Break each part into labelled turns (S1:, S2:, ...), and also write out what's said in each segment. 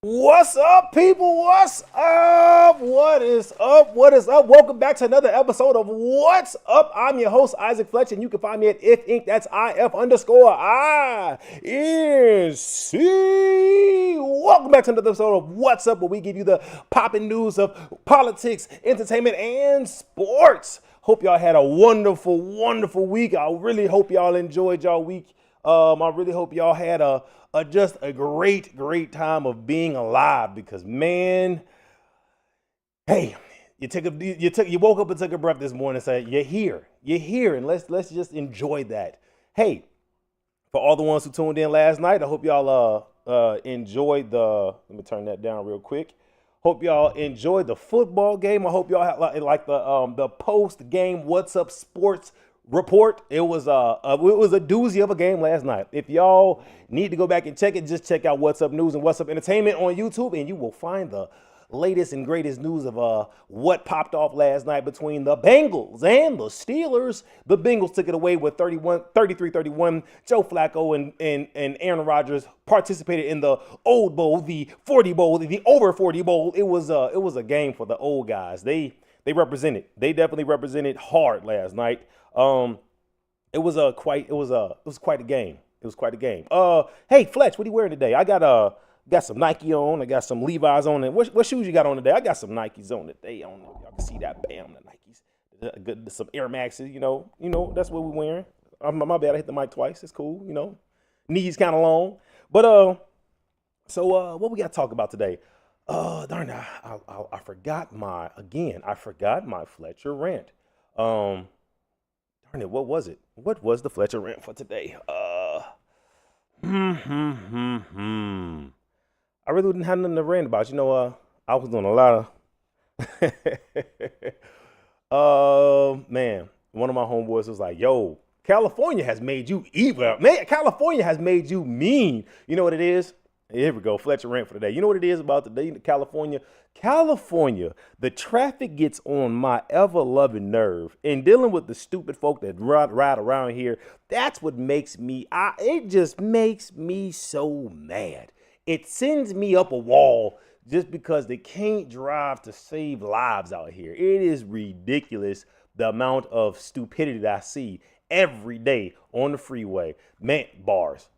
S1: What's up, people? What's up? What is up? What is up? Welcome back to another episode of What's Up. I'm your host, Isaac Fletcher, and you can find me at If Inc. That's IF_INC. Welcome back to another episode of What's Up, where we give you the popping news of politics, entertainment, and sports. Hope y'all had a wonderful, wonderful week. I really hope y'all enjoyed y'all week. I really hope y'all had just a great time of being alive, because man, hey, you woke up and took a breath this morning and said you're here, and let's just enjoy that. Hey, for all the ones who tuned in last night, I hope y'all enjoyed the. Let me turn that down real quick. Hope y'all enjoyed the football game. I hope y'all had like the post game What's Up Sports report. It was a doozy of a game last night. If y'all need to go back and check it, just check out What's Up News and What's Up Entertainment on YouTube, and you will find the latest and greatest news of what popped off last night between the Bengals and the Steelers. The Bengals took it away with 33-31. Joe Flacco and Aaron Rodgers participated in the Old Bowl, the 40 Bowl, the over 40 Bowl. It was a game for the old guys. They represented. They definitely represented hard last night. It was quite a game. It was quite a game. Hey Fletch, what are you wearing today? I got some Nike on. I got some Levi's on. And what shoes you got on today? I got some Nikes on today. I don't know if y'all can see that. Bam, the Nikes. Some Air Maxes. You know that's what we're wearing. My bad. I hit the mic twice. It's cool. Knees kind of long. But so what we got to talk about today? Darn, I forgot my Fletcher rant. Darn it, what was it? What was the Fletcher rant for today? I really didn't have nothing to rant about. I was doing a lot of. Man, one of my homeboys was like, "Yo, California has made you evil. Man, California has made you mean." You know what it is? Here we go, Fletcher rant for today. You know what it is about today, California? California, the traffic gets on my ever-loving nerve. And dealing with the stupid folk that ride around here, that's what makes it just makes me so mad. It sends me up a wall just because they can't drive to save lives out here. It is ridiculous the amount of stupidity that I see every day on the freeway. Man, bars.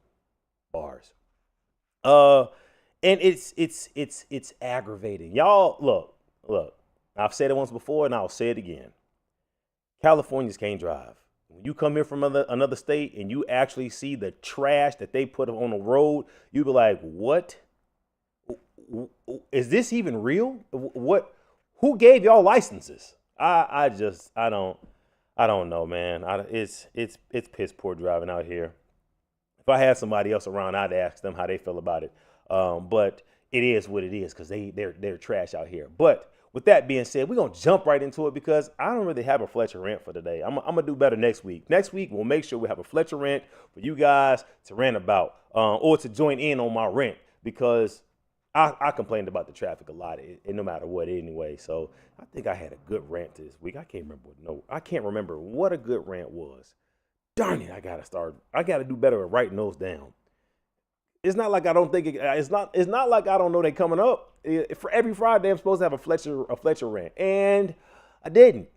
S1: And it's aggravating. Y'all, look. I've said it once before, and I'll say it again. Californians can't drive. When you come here from another state and you actually see the trash that they put on the road, you be like, "What? Is this even real? What? Who gave y'all licenses?" I don't know, man. It's piss poor driving out here. If I had somebody else around, I'd ask them how they feel about it. But it is what it is, because they're trash out here. But with that being said, we're going to jump right into it, because I don't really have a Fletcher rant for today. I'm going to do better next week. Next week, we'll make sure we have a Fletcher rant for you guys to rant about, or to join in on my rant, because I complained about the traffic a lot, no matter what anyway. So I think I had a good rant this week. I can't remember what a good rant was. Darn it, I gotta do better at writing those down. It's not like I don't think it's not like I don't know they're coming up. For every Friday, I'm supposed to have a Fletcher rant, and I didn't.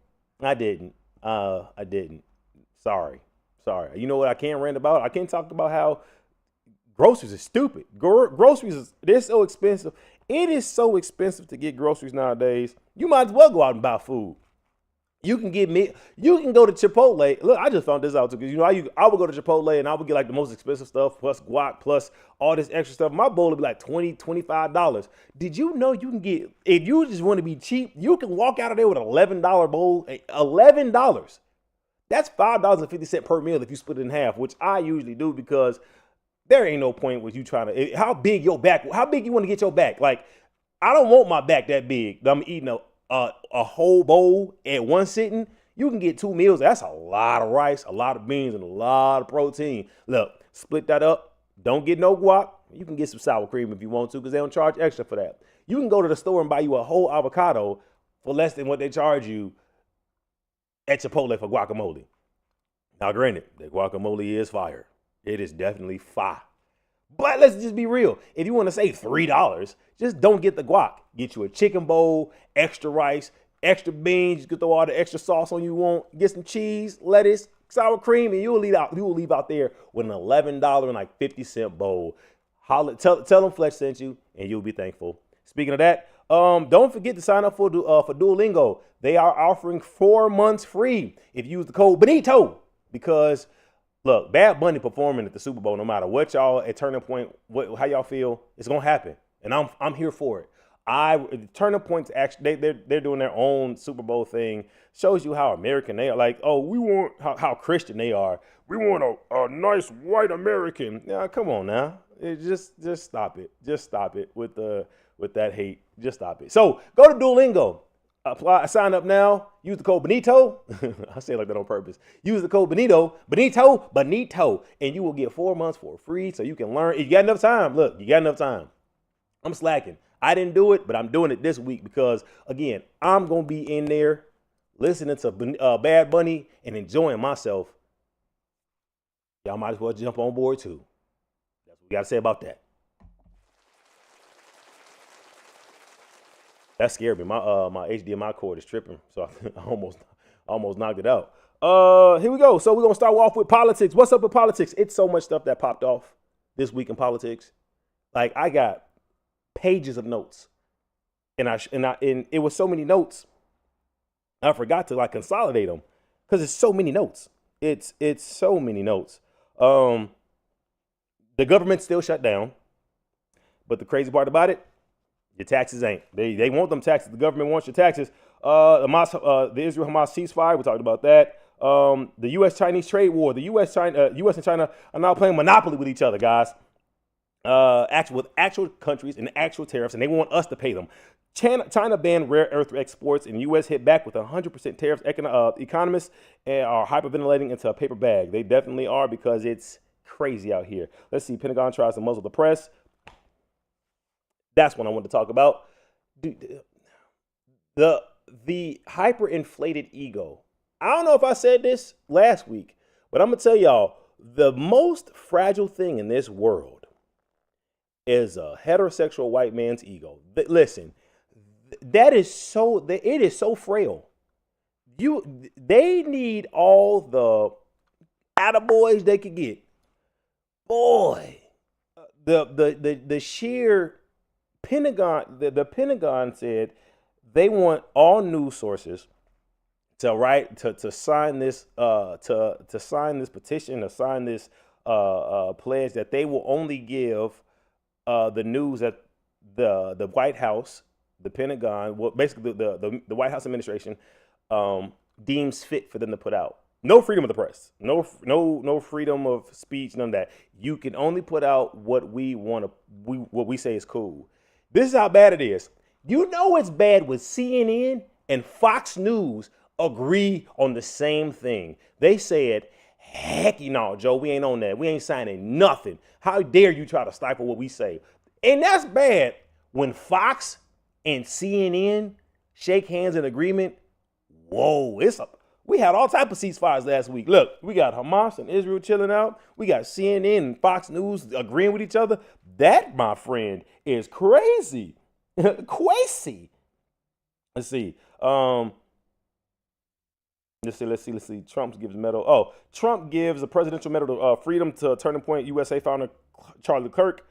S1: I didn't. Sorry. You know what I can't rant about? I can't talk about how groceries are stupid. They're so expensive. It is so expensive to get groceries nowadays. You might as well go out and buy food. You can go to Chipotle. Look, I just found this out too, because I would go to Chipotle and I would get like the most expensive stuff, plus guac, plus all this extra stuff. My bowl would be like $20, $25. Did you know you can get, if you just want to be cheap, you can walk out of there with an $11 bowl, $11. That's $5.50 per meal if you split it in half, which I usually do, because there ain't no point with you trying to, how big you want to get your back? Like, I don't want my back that big that I'm eating a whole bowl at one sitting. You can get 2 meals. That's a lot of rice, a lot of beans, and a lot of protein. Look, split that up. Don't get no guac. You can get some sour cream if you want to, because they don't charge extra for that. You can go to the store and buy you a whole avocado for less than what they charge you at Chipotle for guacamole. Now, granted, the guacamole is fire. It is definitely fire. But let's just be real. If you want to save $3, just don't get the guac. Get you a chicken bowl, extra rice, extra beans. You can throw all the extra sauce on you want. Get some cheese, lettuce, sour cream, and you will leave out there with an $11 and like 50-cent bowl. Tell them Fletch sent you, and you'll be thankful. Speaking of that, don't forget to sign up for Duolingo. They are offering 4 months free if you use the code Benito. Because look, Bad Bunny performing at the Super Bowl, no matter what y'all at Turning Point, how y'all feel, it's gonna happen, and I'm here for it. Turning Point's actually they're doing their own Super Bowl thing. Shows you how American they are. Like, oh, we want how Christian they are. We want a nice white American. Yeah, come on now. Just stop it. Just stop it with that hate. Just stop it. So go to Duolingo. Sign up now. Use the code Benito. I say it like that on purpose. Use the code Benito, and you will get 4 months for free so you can learn. If you got enough time, look, you got enough time. I'm slacking. I didn't do it, but I'm doing it this week because, again, I'm going to be in there listening to Bad Bunny and enjoying myself. Y'all might as well jump on board, too. That's what we got to say about that. That scared me. My HDMI cord is tripping, so I almost knocked it out. Here we go. So we're gonna start off with politics. What's up with politics? It's so much stuff that popped off this week in politics. Like, I got pages of notes, and it was so many notes. I forgot to like consolidate them because it's so many notes. It's so many notes. The government's still shut down, but the crazy part about it, your taxes ain't. They want them taxes. The government wants your taxes. The Israel-Hamas ceasefire, we talked about that. The U.S.-Chinese trade war. The U.S. and China are now playing Monopoly with each other, guys. With actual countries and actual tariffs, and they want us to pay them. China banned rare earth exports, and the U.S. hit back with 100% tariffs. Economists are hyperventilating into a paper bag. They definitely are because it's crazy out here. Let's see. Pentagon tries to muzzle the press. That's what I want to talk about. The hyperinflated ego. I don't know if I said this last week, but I'm going to tell y'all, the most fragile thing in this world is a heterosexual white man's ego. Listen, it is so frail. They need all the attaboys they could get. Boy, the sheer Pentagon, the Pentagon said they want all news sources to sign this to sign this petition, to sign this pledge that they will only give the news that the White House, the Pentagon, well, basically the White House administration deems fit for them to put out. No freedom of the press, no freedom of speech, none of that. You can only put out what what we say is cool. This is how bad it is. You know it's bad when CNN and Fox News agree on the same thing. They said, heck no, Joe, we ain't on that. We ain't signing nothing. How dare you try to stifle what we say? And that's bad when Fox and CNN shake hands in agreement. Whoa, we had all type of ceasefires last week. Look, we got Hamas and Israel chilling out. We got CNN and Fox News agreeing with each other. That, my friend, is crazy. Crazy. Let's see. Let's see. Trump gives medal. Oh, Trump gives a presidential medal to freedom to Turning Point USA founder Charlie Kirk.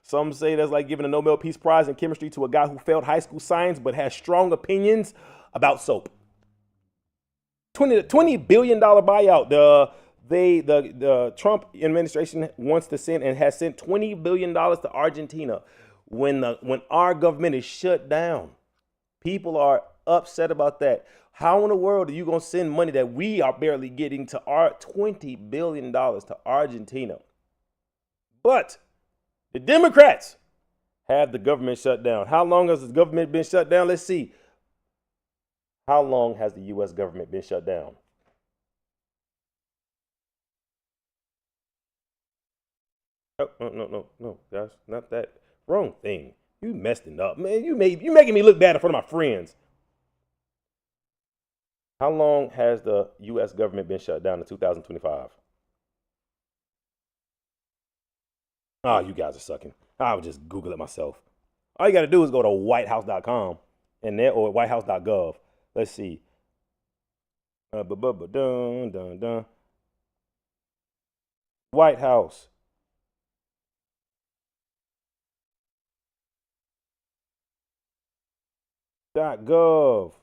S1: Some say that's like giving a Nobel Peace Prize in chemistry to a guy who failed high school science but has strong opinions about soap. $20 billion buyout. The Trump administration wants to send and has sent $20 billion to Argentina when our government is shut down. People are upset about that. How in the world are you going to send money that we are barely getting to our $20 billion to Argentina? But the Democrats have the government shut down. How long has the government been shut down? Let's see. How long has the U.S. government been shut down? Oh, no, guys, not that. Wrong thing. You messed it up, man. You making me look bad in front of my friends. How long has the U.S. government been shut down in 2025? Oh, you guys are sucking. I would just Google it myself. All you got to do is go to whitehouse.com and there or whitehouse.gov. Let's see. Dun, dun, dun. White House. .gov.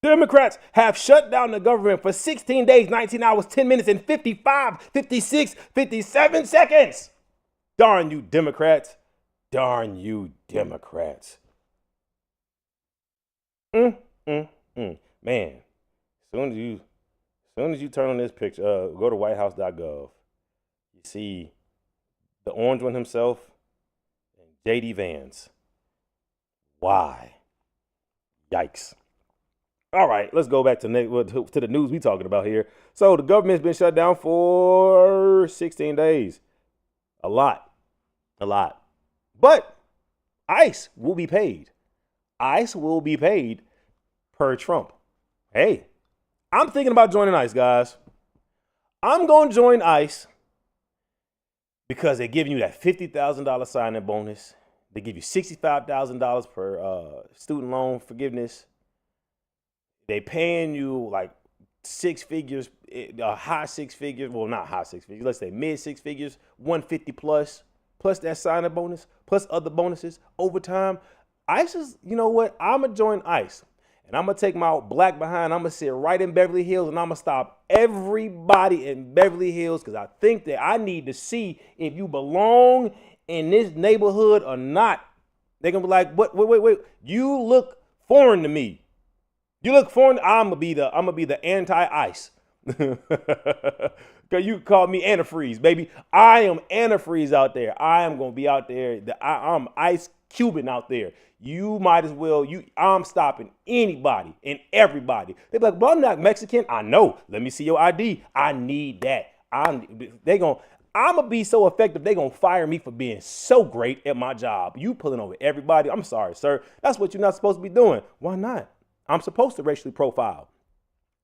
S1: Democrats have shut down the government for 16 days, 19 hours, 10 minutes, and 55, 56, 57 seconds. Darn you, Democrats. Darn you, Democrats. Man, as soon as you turn on this picture, go to whitehouse.gov. You see the orange one himself and JD Vance. Why? Yikes. All right, let's go back to the news we talking about here. So the government's been shut down for 16 days. A lot. But ICE will be paid. ICE will be paid per Trump. Hey, I'm thinking about joining ICE, guys. I'm going to join ICE because they're giving you that $50,000 sign-in bonus. They give you $65,000 per student loan forgiveness. They paying you like six figures, high six figures. Well, not high six figures. Let's say mid six figures, 150 plus that sign-in bonus, plus other bonuses, overtime. ICE is, you know what? I'm going to join ICE. And I'm going to take my black behind. I'm going to sit right in Beverly Hills and I'm going to stop everybody in Beverly Hills because I think that I need to see if you belong in this neighborhood or not. They're going to be like, what? Wait. You look foreign to me. You look foreign. I'm gonna be the anti-ICE. Cause you call me antifreeze, baby. I am antifreeze out there. I am gonna be out there. I'm Ice Cuban out there. You might as well. I'm stopping anybody and everybody. They be like, "But I'm not Mexican." I know. Let me see your ID. I need that. I'm gonna be so effective. They gonna fire me for being so great at my job. You pulling over everybody. I'm sorry, sir. That's what you're not supposed to be doing. Why not? I'm supposed to racially profile.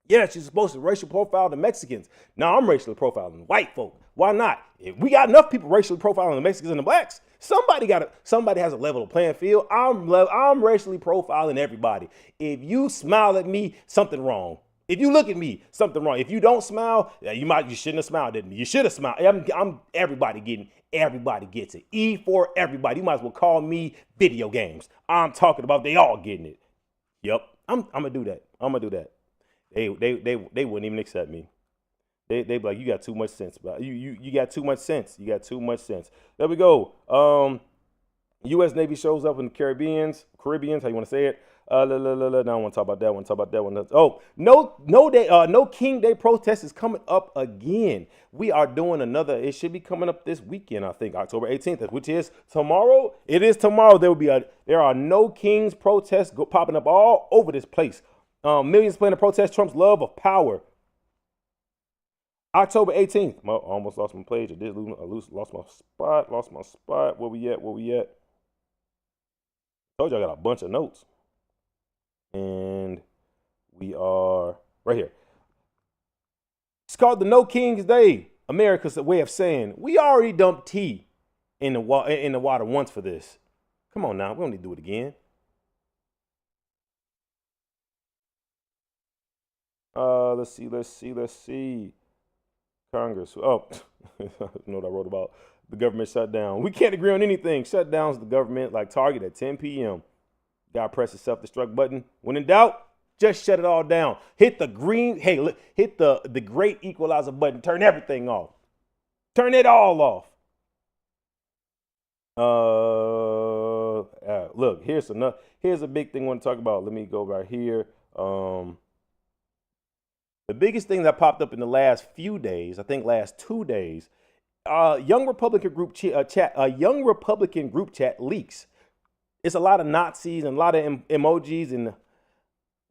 S1: Yes, you're supposed to racially profile the Mexicans. Now I'm racially profiling white folk. Why not? If we got enough people racially profiling the Mexicans and the blacks, somebody has a level playing field. I'm racially profiling everybody. If you smile at me, something wrong. If you look at me, something wrong. If you don't smile, you shouldn't have smiled at me. You should have smiled. Everybody gets it. E for everybody. You might as well call me video games. I'm talking about they all getting it. Yep. I'm gonna do that. They wouldn't even accept me. They be like, you got too much sense, bro. You got too much sense. There we go. U.S. Navy shows up in the Caribbean, how you want to say it? Now I want to talk about that one. Oh, no King Day protest is coming up again. We are doing another. It should be coming up this weekend, I think, October 18th, which is tomorrow. It is tomorrow. There are no Kings protests popping up all over this place. Millions plan to protest Trump's love of power. October 18th. I almost lost my page. Lost my spot. Where we at? Told you I got a bunch of notes. And we are right here. It's called the No Kings Day. America's way of saying we already dumped tea in the water once for this. Come on now, we don't need to do it again. Let's see. Congress. Oh, you know what I wrote about? The government shutdown. We can't agree on anything. Shutdowns the government like Target at 10 p.m. Gotta press the self-destruct button. When in doubt, just shut it all down. Hit the green. Hey, look, hit the great equalizer button. Turn everything off. Turn it all off. Look, here's a big thing I want to talk about. Let me go right here. The biggest thing that popped up in the last few days, I think last 2 days, young Republican group chat leaks. It's a lot of Nazis and a lot of emojis and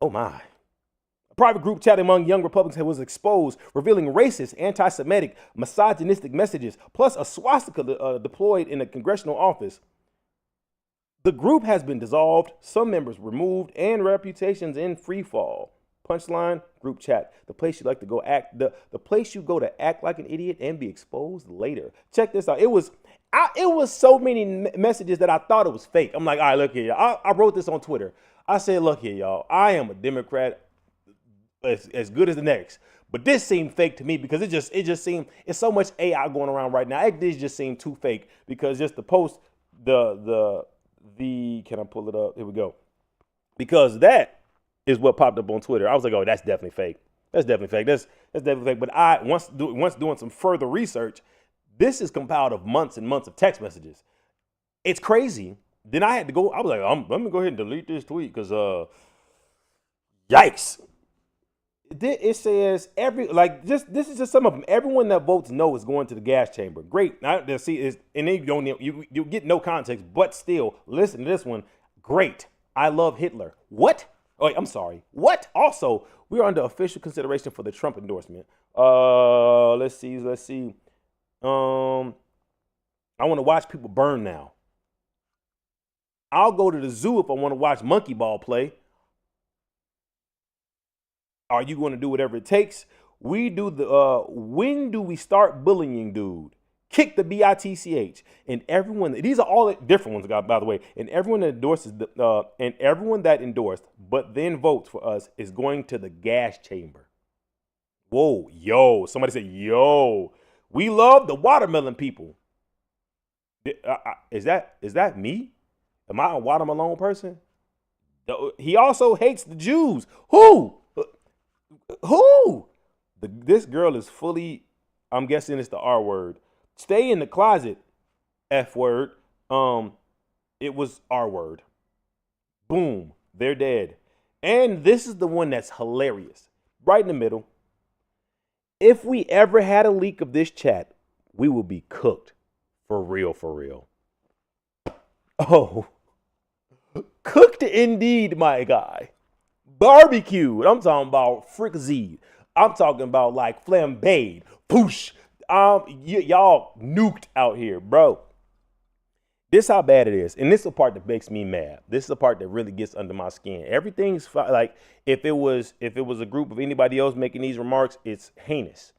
S1: oh my. A private group chat among young Republicans was exposed, revealing racist, anti-Semitic, misogynistic messages, plus a swastika deployed in a congressional office. The group has been dissolved, some members removed, and reputations in free fall. Punchline, group chat. The place you like to go act the place you go to act like an idiot and be exposed later. Check this out. It was so many messages that I thought it was fake. I'm like, all right, look here. I wrote this on Twitter. I said, look here, y'all. I am a Democrat as good as the next. But this seemed fake to me because it just seemed it's so much AI going around right now. It did just seem too fake because just the post the can I pull it up? Here we go. Because that is what popped up on Twitter. I was like, oh, that's definitely fake. That's definitely fake. That's definitely fake. But once doing some further research, this is compiled of months and months of text messages. It's crazy. Then I had to go. I was like, let me go ahead and delete this tweet because yikes. It says this is just some of them. Everyone that votes no is going to the gas chamber. Great. Now see is and then you get no context, but still listen to this one. Great. I love Hitler. What? Oh, wait, I'm sorry. What? Also, we are under official consideration for the Trump endorsement. Let's see. I want to watch people burn now. I'll go to the zoo if I want to watch monkey ball play. Are you going to do whatever it takes? When do we start bullying, dude? Kick the bitch. And everyone, these are all different ones, by the way. And everyone that endorses and everyone that endorsed, but then votes for us is going to the gas chamber. Whoa, yo! Somebody said, yo, we love the watermelon people. Is that me? Am I a watermelon person? He also hates the Jews. Who? This girl is fully, I'm guessing it's the R word. Stay in the closet, F word. It was R word. Boom, they're dead. And this is the one that's hilarious. Right in the middle. If we ever had a leak of this chat, we will be cooked. For real, for real. Oh, cooked indeed, my guy. Barbecued. I'm talking about fricassee. I'm talking about like flambéed. Poosh. Y'all nuked out here, bro. This how bad it is. And this is the part that makes me mad. This is the part that really gets under my skin. Everything's like if it was a group of anybody else making these remarks, it's heinous.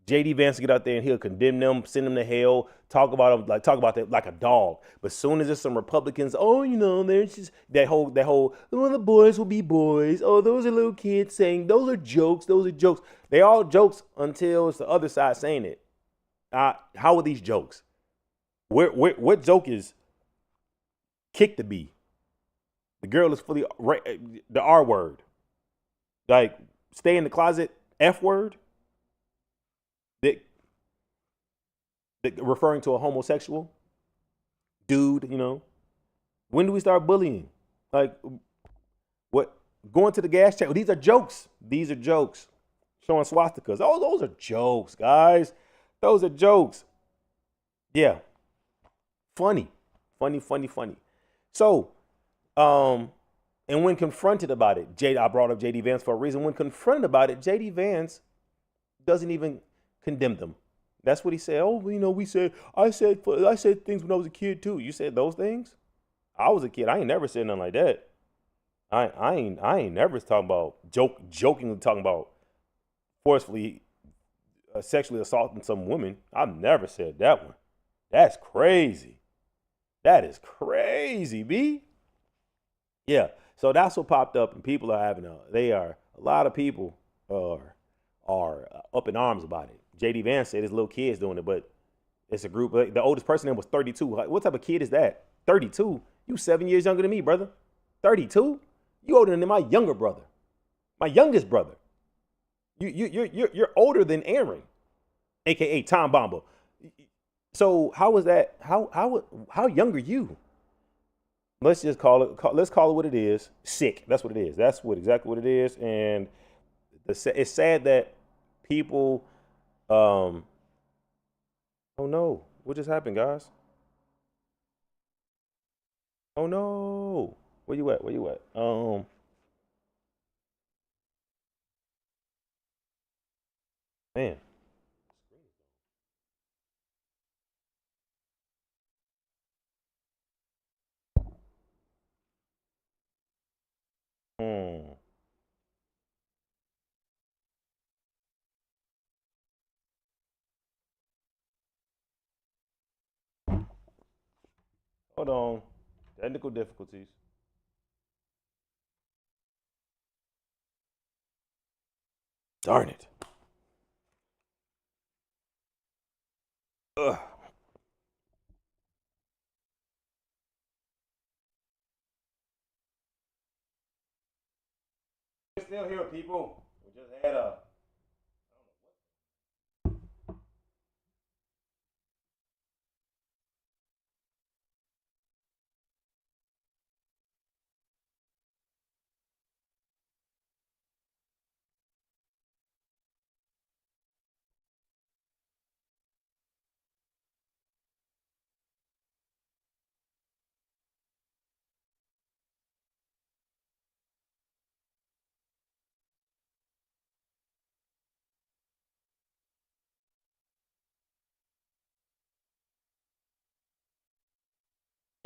S1: JD Vance will get out there and he'll condemn them, send them to hell, talk about them like a dog. But as soon as there's some Republicans, there's just that whole, the boys will be boys. Oh, those are little kids saying those are jokes. They all jokes until it's the other side saying it. How are these jokes? What joke is kick the B? The girl is fully the R word. Like stay in the closet, F word. Referring to a homosexual dude, when do we start bullying? Like, what? Going to the gas chamber? These are jokes. Showing swastikas. Oh, those are jokes, guys. Those are jokes. Yeah. Funny. So, and when confronted about it, I brought up JD Vance for a reason. When confronted about it, JD Vance doesn't even condemn them. That's what he said. Oh, I said things when I was a kid too. You said those things? I was a kid. I ain't never said nothing like that. I ain't never talking about jokingly talking about forcefully sexually assaulting some woman. I've never said that one. That's crazy. That is crazy, B. Yeah. So that's what popped up, and people are a lot of people are up in arms about it. JD Vance said his little kid's doing it, but it's a group. The oldest person there was 32. What type of kid is that? 32? You 7 years younger than me, brother. 32? You older than my younger brother, my youngest brother. You're older than Aaron, aka Tom Bomba. So how was that? How young are you? Let's just let's call it what it is. Sick. That's what it is. That's exactly what it is. And it's sad that people. Oh no! What just happened, guys? Oh no! Where you at? Man. Hmm. Hold on. Technical difficulties. Darn it. Ugh. We're still here, people. We just had a.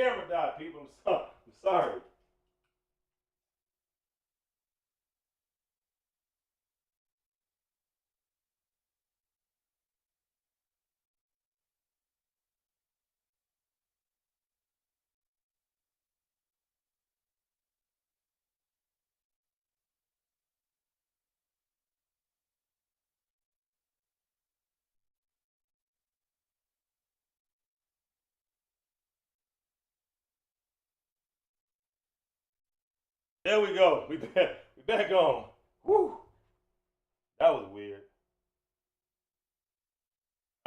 S1: Camera died, people. I'm sorry. There we go. We back. We back on. Whew. That was weird.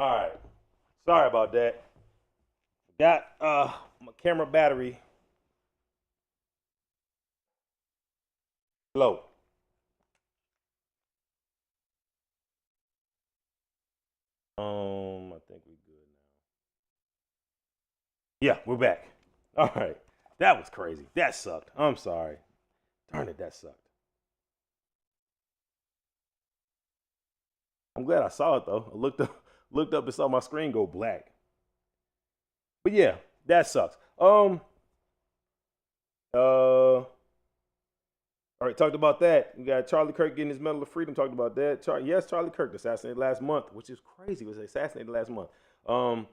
S1: All right. Sorry about that. Got my camera battery low. I think we're good now. Yeah, we're back. All right. That was crazy. That sucked. I'm sorry. Darn it, that sucked. I'm glad I saw it though. I looked up and saw my screen go black. But yeah, that sucks. All right, talked about that. We got Charlie Kirk getting his Medal of Freedom. Talked about that. Yes, Charlie Kirk assassinated last month, which is crazy. He was assassinated last month. Um,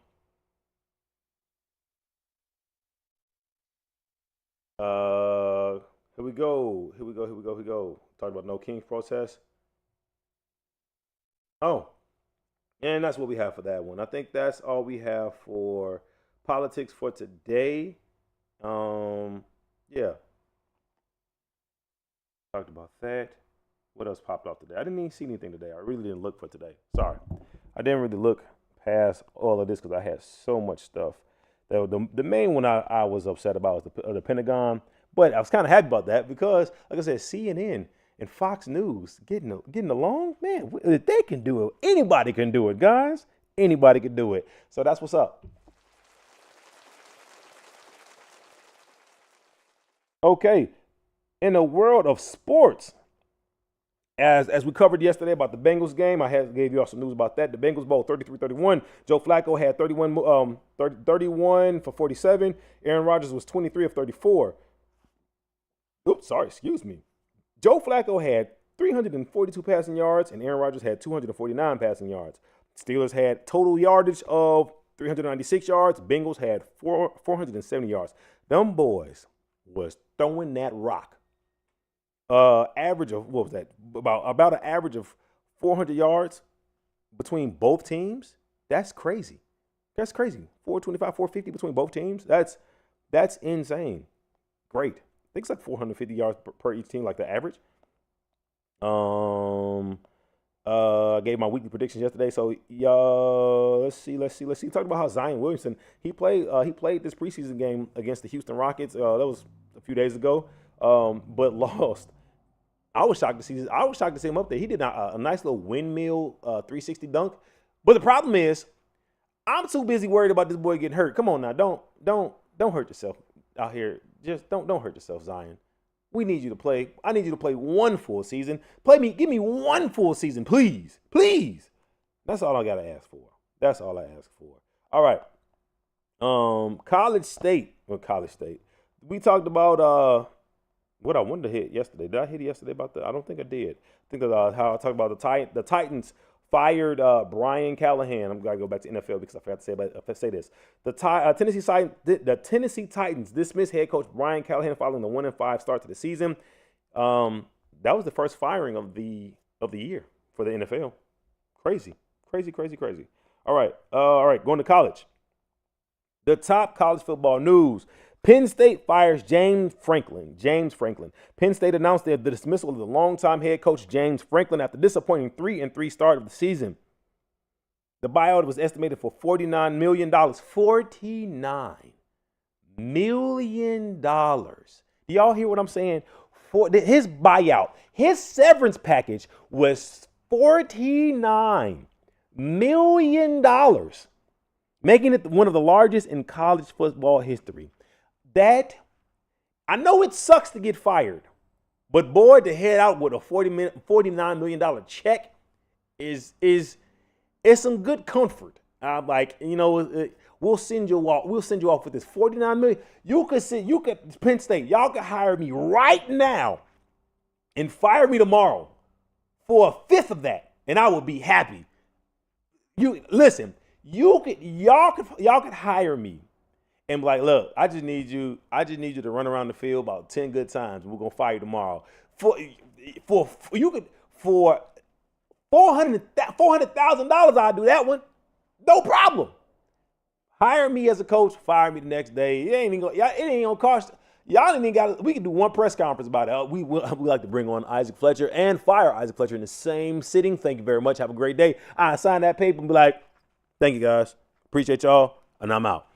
S1: uh, here we go. Here we go. Here we go. Here we go. Talked about no King's protest. Oh, and that's what we have for that one. I think that's all we have for politics for today. Yeah, talked about that. What else popped off today? I didn't even see anything today. I really didn't look for today. Sorry, I didn't really look past all of this because I had so much stuff. The main one I was upset about was the Pentagon, but I was kind of happy about that because, like I said, CNN and Fox News getting along. Man, if they can do it, anybody can do it, guys. Anybody can do it. So that's what's up. Okay, in the world of sports, as we covered yesterday about the Bengals game, gave you all some news about that. The Bengals bowled 33-31. Joe Flacco had 31 for 47. Aaron Rodgers was 23 of 34. Oops, sorry, excuse me. Joe Flacco had 342 passing yards, and Aaron Rodgers had 249 passing yards. Steelers had total yardage of 396 yards. Bengals had 470 yards. Them boys was throwing that rock. Average of what was that? About an average of 400 yards between both teams. That's crazy. That's crazy. 425, 450 between both teams. That's insane. Great. I think it's like 450 yards per each team, like the average. I gave my weekly predictions yesterday. So let's see. Talk about how Zion Williamson he played this preseason game against the Houston Rockets. That was a few days ago, but lost. I was shocked to see this. I was shocked to see him up there. He did a nice little windmill 360 dunk. But the problem is, I'm too busy worried about this boy getting hurt. Come on now, don't hurt yourself out here. Just don't hurt yourself, Zion. We need you to play. I need you to play one full season. Give me one full season, please. Please. That's all I gotta ask for. That's all I ask for. All right. College State. Well, College State. We talked about what I wanted to hit yesterday. Did I hit it yesterday about the? I don't think I did. I think how I talked about the Titans fired Brian Callahan. I'm gonna go back to NFL because I forgot to say this. The Tennessee Titans dismissed head coach Brian Callahan following the 1-5 start to the season. That was the first firing of the year for the NFL. Crazy. All right. Going to college. The top college football news. Penn State fires James Franklin. Penn State announced the dismissal of the longtime head coach James Franklin after disappointing 3-3 start of the season. The buyout was estimated for $49 million. $49 million. Do y'all hear what I'm saying? For his buyout, his severance package was $49 million, making it one of the largest in college football history. That, I know it sucks to get fired, but boy, to head out with a $49 million check is some good comfort. I'm like, we'll send you off. We'll send you off with this $49 million. You could Penn State. Y'all could hire me right now and fire me tomorrow for a fifth of that, and I would be happy. Y'all could hire me and be like, look, I just need you to run around the field about 10 good times. We're gonna fire you tomorrow. For $400,000, I'll do that one. No problem. Hire me as a coach, fire me the next day. It ain't gonna cost. Y'all ain't even got. We can do one press conference about it. We like to bring on Isaac Fletcher and fire Isaac Fletcher in the same sitting. Thank you very much. Have a great day. I sign that paper and be like, thank you guys, appreciate y'all, and I'm out.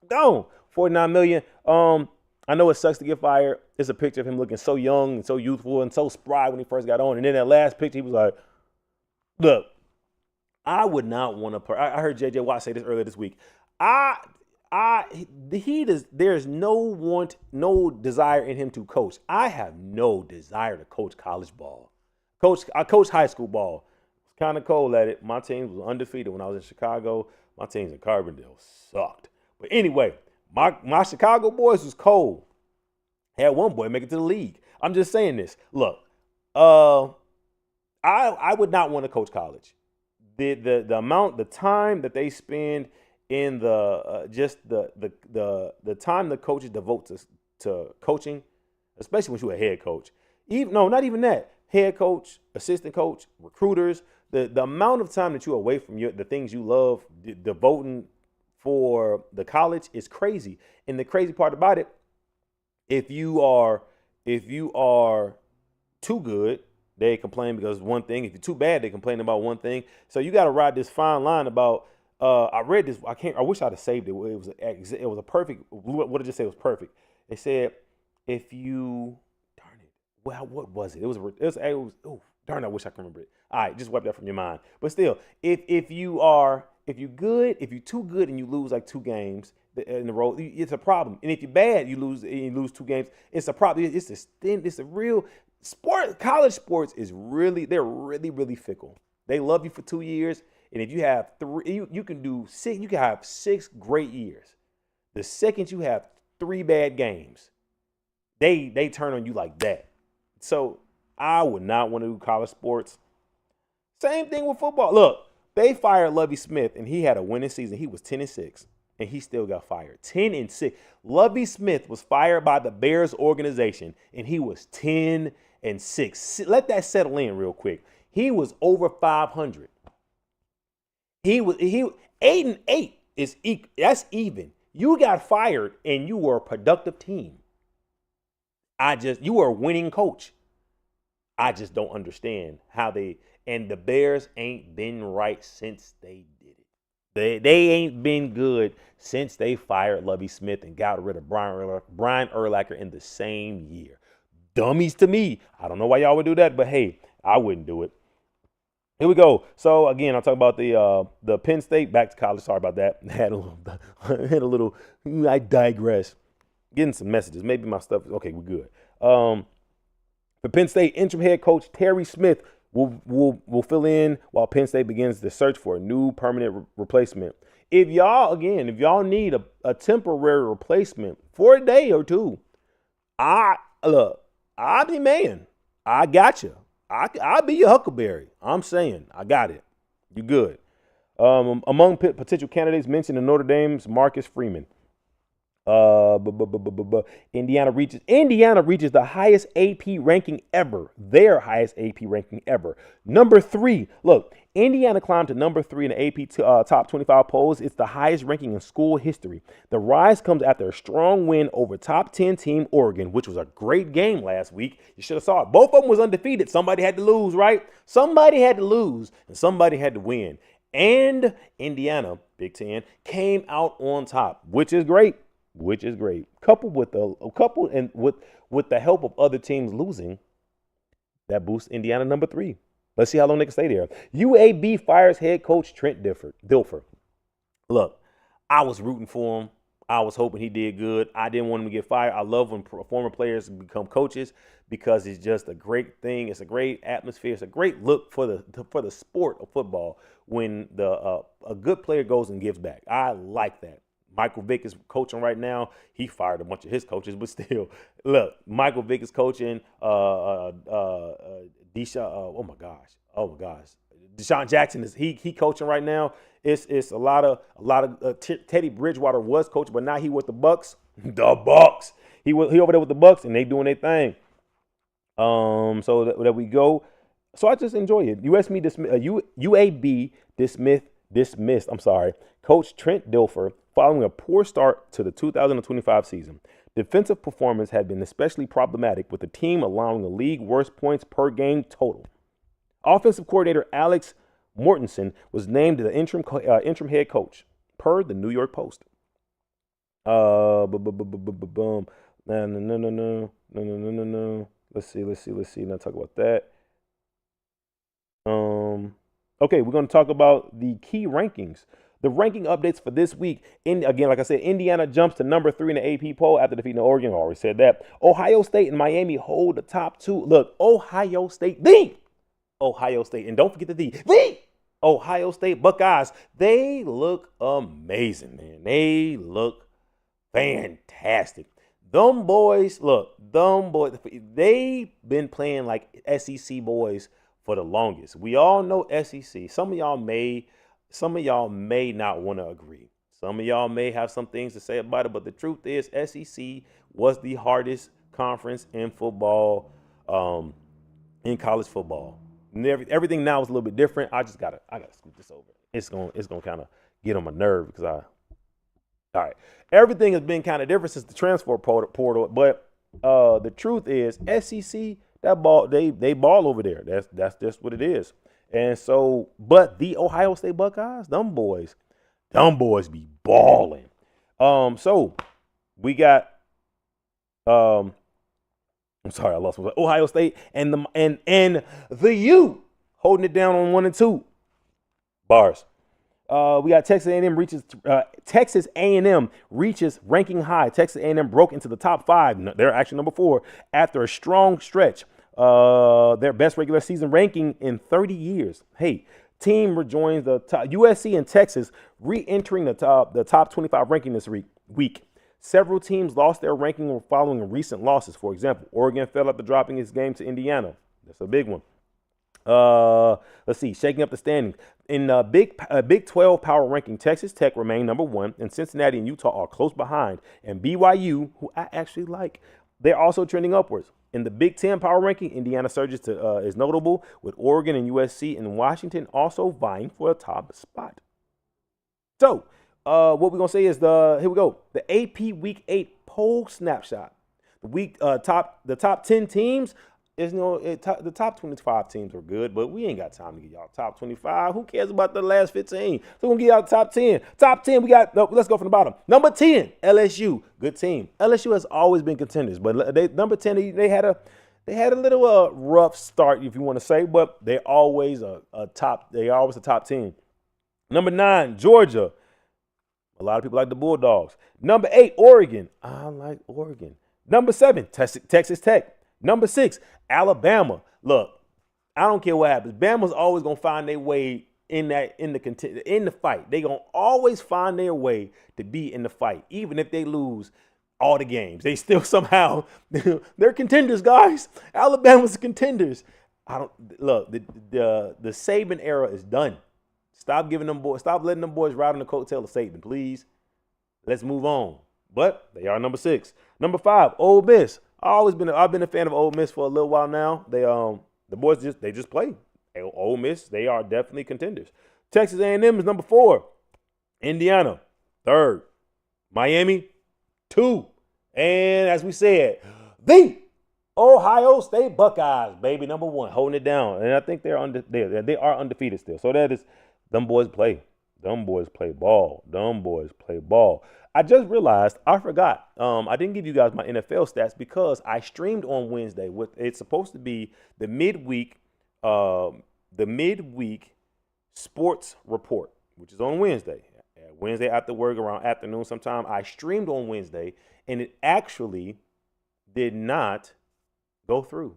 S1: Gone. $49 million. I know it sucks to get fired. It's a picture of him looking so young and so youthful and so spry when he first got on. And then that last picture, he was like, look, I would not want to. I heard J.J. Watt say this earlier this week. There's no desire in him to coach. I have no desire to coach college ball. I coached high school ball. It's kind of cold at it. My team was undefeated when I was in Chicago. My teams in Carbondale sucked. But anyway, my Chicago boys was cold. Had one boy make it to the league. I'm just saying this. Look, I would not want to coach college. The time that they spend in the time the coaches devote to coaching, especially when you're a head coach. Not even that. Head coach, assistant coach, recruiters, the amount of time that you're away from the things you love, devoting for the college is crazy. And the crazy part about it, if you are too good, they complain because one thing. If you're too bad, they complain about one thing. So you got to ride this fine line about. I read this. I wish I'd have saved it. It was a perfect. What did it say? It was perfect. It said, if you, darn it. Well, what was it? It was. Oh, darn! I wish I could remember it. All right, just wipe that from your mind. But still, if you're too good and you lose like 2 games in a row, it's a problem. And if you're bad, you lose 2 games, it's a problem. It's a real sport. College sports they're really fickle. They love you for 2 years. And if you have 3, you can have 6 great years. The second you have 3 bad games, they turn on you like that. So I would not want to do college sports. Same thing with football. Look, they fired Lovie Smith, and he had a winning season. He was 10-6, and he still got fired. 10-6. Lovie Smith was fired by the Bears organization, and he was 10-6. Let that settle in real quick. He was over 500. He 8-8 is equal. That's even. You got fired and you were a productive team. You were a winning coach. I just don't understand how and the Bears ain't been right since they did it. They ain't been good since they fired Lovie Smith and got rid of Brian Urlacher in the same year. Dummies to me. I don't know why y'all would do that, but hey, I wouldn't do it. Here we go. So again, I'll talk about the Penn State. Back to college. Sorry about that. I digress. Getting some messages. Maybe my stuff is okay. We're good. The Penn State interim head coach Terry Smith will fill in while Penn State begins the search for a new permanent replacement. If y'all need a temporary replacement for a day or two, I'll be man. I got you. I'll be your Huckleberry. I'm saying I got it. You good. Among potential candidates mentioned in Notre Dame's Marcus Freeman. Indiana reaches the highest AP ranking ever. Their highest AP ranking ever. Number 3. Look, Indiana climbed to number 3 in the AP top 25 polls. It's the highest ranking in school history. The rise comes after a strong win over top 10 team Oregon, which was a great game last week. You should have saw it. Both of them was undefeated. Somebody had to lose, right? Somebody had to lose, and somebody had to win. And Indiana, Big Ten, came out on top, which is great. Coupled with the help of other teams losing, that boosts Indiana number 3. Let's see how long they can stay there. UAB fires head coach Trent Dilfer. Look, I was rooting for him. I was hoping he did good. I didn't want him to get fired. I love when former players become coaches because it's just a great thing. It's a great atmosphere. It's a great look for the sport of football when a good player goes and gives back. I like that. Michael Vick is coaching right now. He fired a bunch of his coaches, but still, look, Michael Vick is coaching. Deshaun Jackson is he coaching right now. It's a lot of Teddy Bridgewater was coaching, but now he with the Bucks. The Bucks. He over there with the Bucks, and they doing their thing. So that we go. So I just enjoy it. UAB dismissed. I'm sorry, Coach Trent Dilfer following a poor start to the 2025 season. Defensive performance had been especially problematic, with the team allowing the league worst points per game total. Offensive coordinator Alex Mortensen was named the interim head coach, per the New York Post. No. Let's see. Now talk about that. Okay, we're going to talk about the key rankings. The ranking updates for this week. Again, like I said, Indiana jumps to number 3 in the AP poll after defeating Oregon. I already said that. Ohio State and Miami hold the top 2. Look, Ohio State, and don't forget the Ohio State Buckeyes. They look amazing, man. They look fantastic. Them boys, they've been playing like SEC boys for the longest. We all know SEC. Some of y'all may not want to agree. Some of y'all may have some things to say about it, but the truth is SEC was the hardest conference in football, in college football. And everything now is a little bit different. I gotta scoot this over. It's gonna kind of get on my nerve because all right. Everything has been kind of different since the transfer portal, but the truth is SEC, that ball, they ball over there. That's just what it is. And so, but the Ohio State Buckeyes, them boys be balling. So we got, I'm sorry, I lost my Ohio State and the U holding it down on 1 and 2 bars. We got Texas A&M reaches ranking high. Texas A&M broke into the top 5. They're actually number 4 after a strong stretch. Their best regular season ranking in 30 years. Hey, team rejoins the top. USC and Texas re-entering the top 25 ranking this week. Several teams lost their ranking following recent losses. For example, Oregon fell after dropping its game to Indiana. That's a big one. Let's see, shaking up the standings. In Big 12 power ranking, Texas Tech remain number 1, and Cincinnati and Utah are close behind. And BYU, who I actually like, they're also trending upwards. In the Big 10 power ranking, Indiana surges is notable, with Oregon and USC and Washington also vying for a top spot. So, what we're going to say is here we go. The AP Week 8 poll snapshot. The top 10 teams, the top 25 teams are good, but we ain't got time to get y'all top 25. Who cares about the last 15? So we're going to get y'all top 10. Top 10, let's go from the bottom. Number 10, LSU. Good team. LSU has always been contenders, but number 10, they had a little rough start, if you want to say, but they're always a top team. Number 9, Georgia. A lot of people like the Bulldogs. Number 8, Oregon. I like Oregon. Number 7, Texas Tech. Number 6, Alabama. Look, I don't care what happens. Bama's always gonna find their way in the fight. They gonna always find their way to be in the fight, even if they lose all the games. They still somehow they're contenders, guys. Alabama's contenders. The Saban era is done. Stop letting them boys ride on the coattail of Satan, please. Let's move on. But they are number 6. Number 5, Ole Miss. I've been a fan of Ole Miss for a little while now. The boys just play. Ole Miss, they are definitely contenders. Texas A&M is number 4. Indiana, 3rd. Miami, 2. And as we said, the Ohio State Buckeyes, baby, number 1, holding it down. And I think they are undefeated still. So that is, them boys play. Them boys play ball. Them boys play ball. I just realized I forgot. I didn't give you guys my NFL stats because I streamed on Wednesday. It's supposed to be the midweek sports report, which is on Wednesday. Wednesday after work around afternoon sometime. I streamed on Wednesday, and it actually did not go through.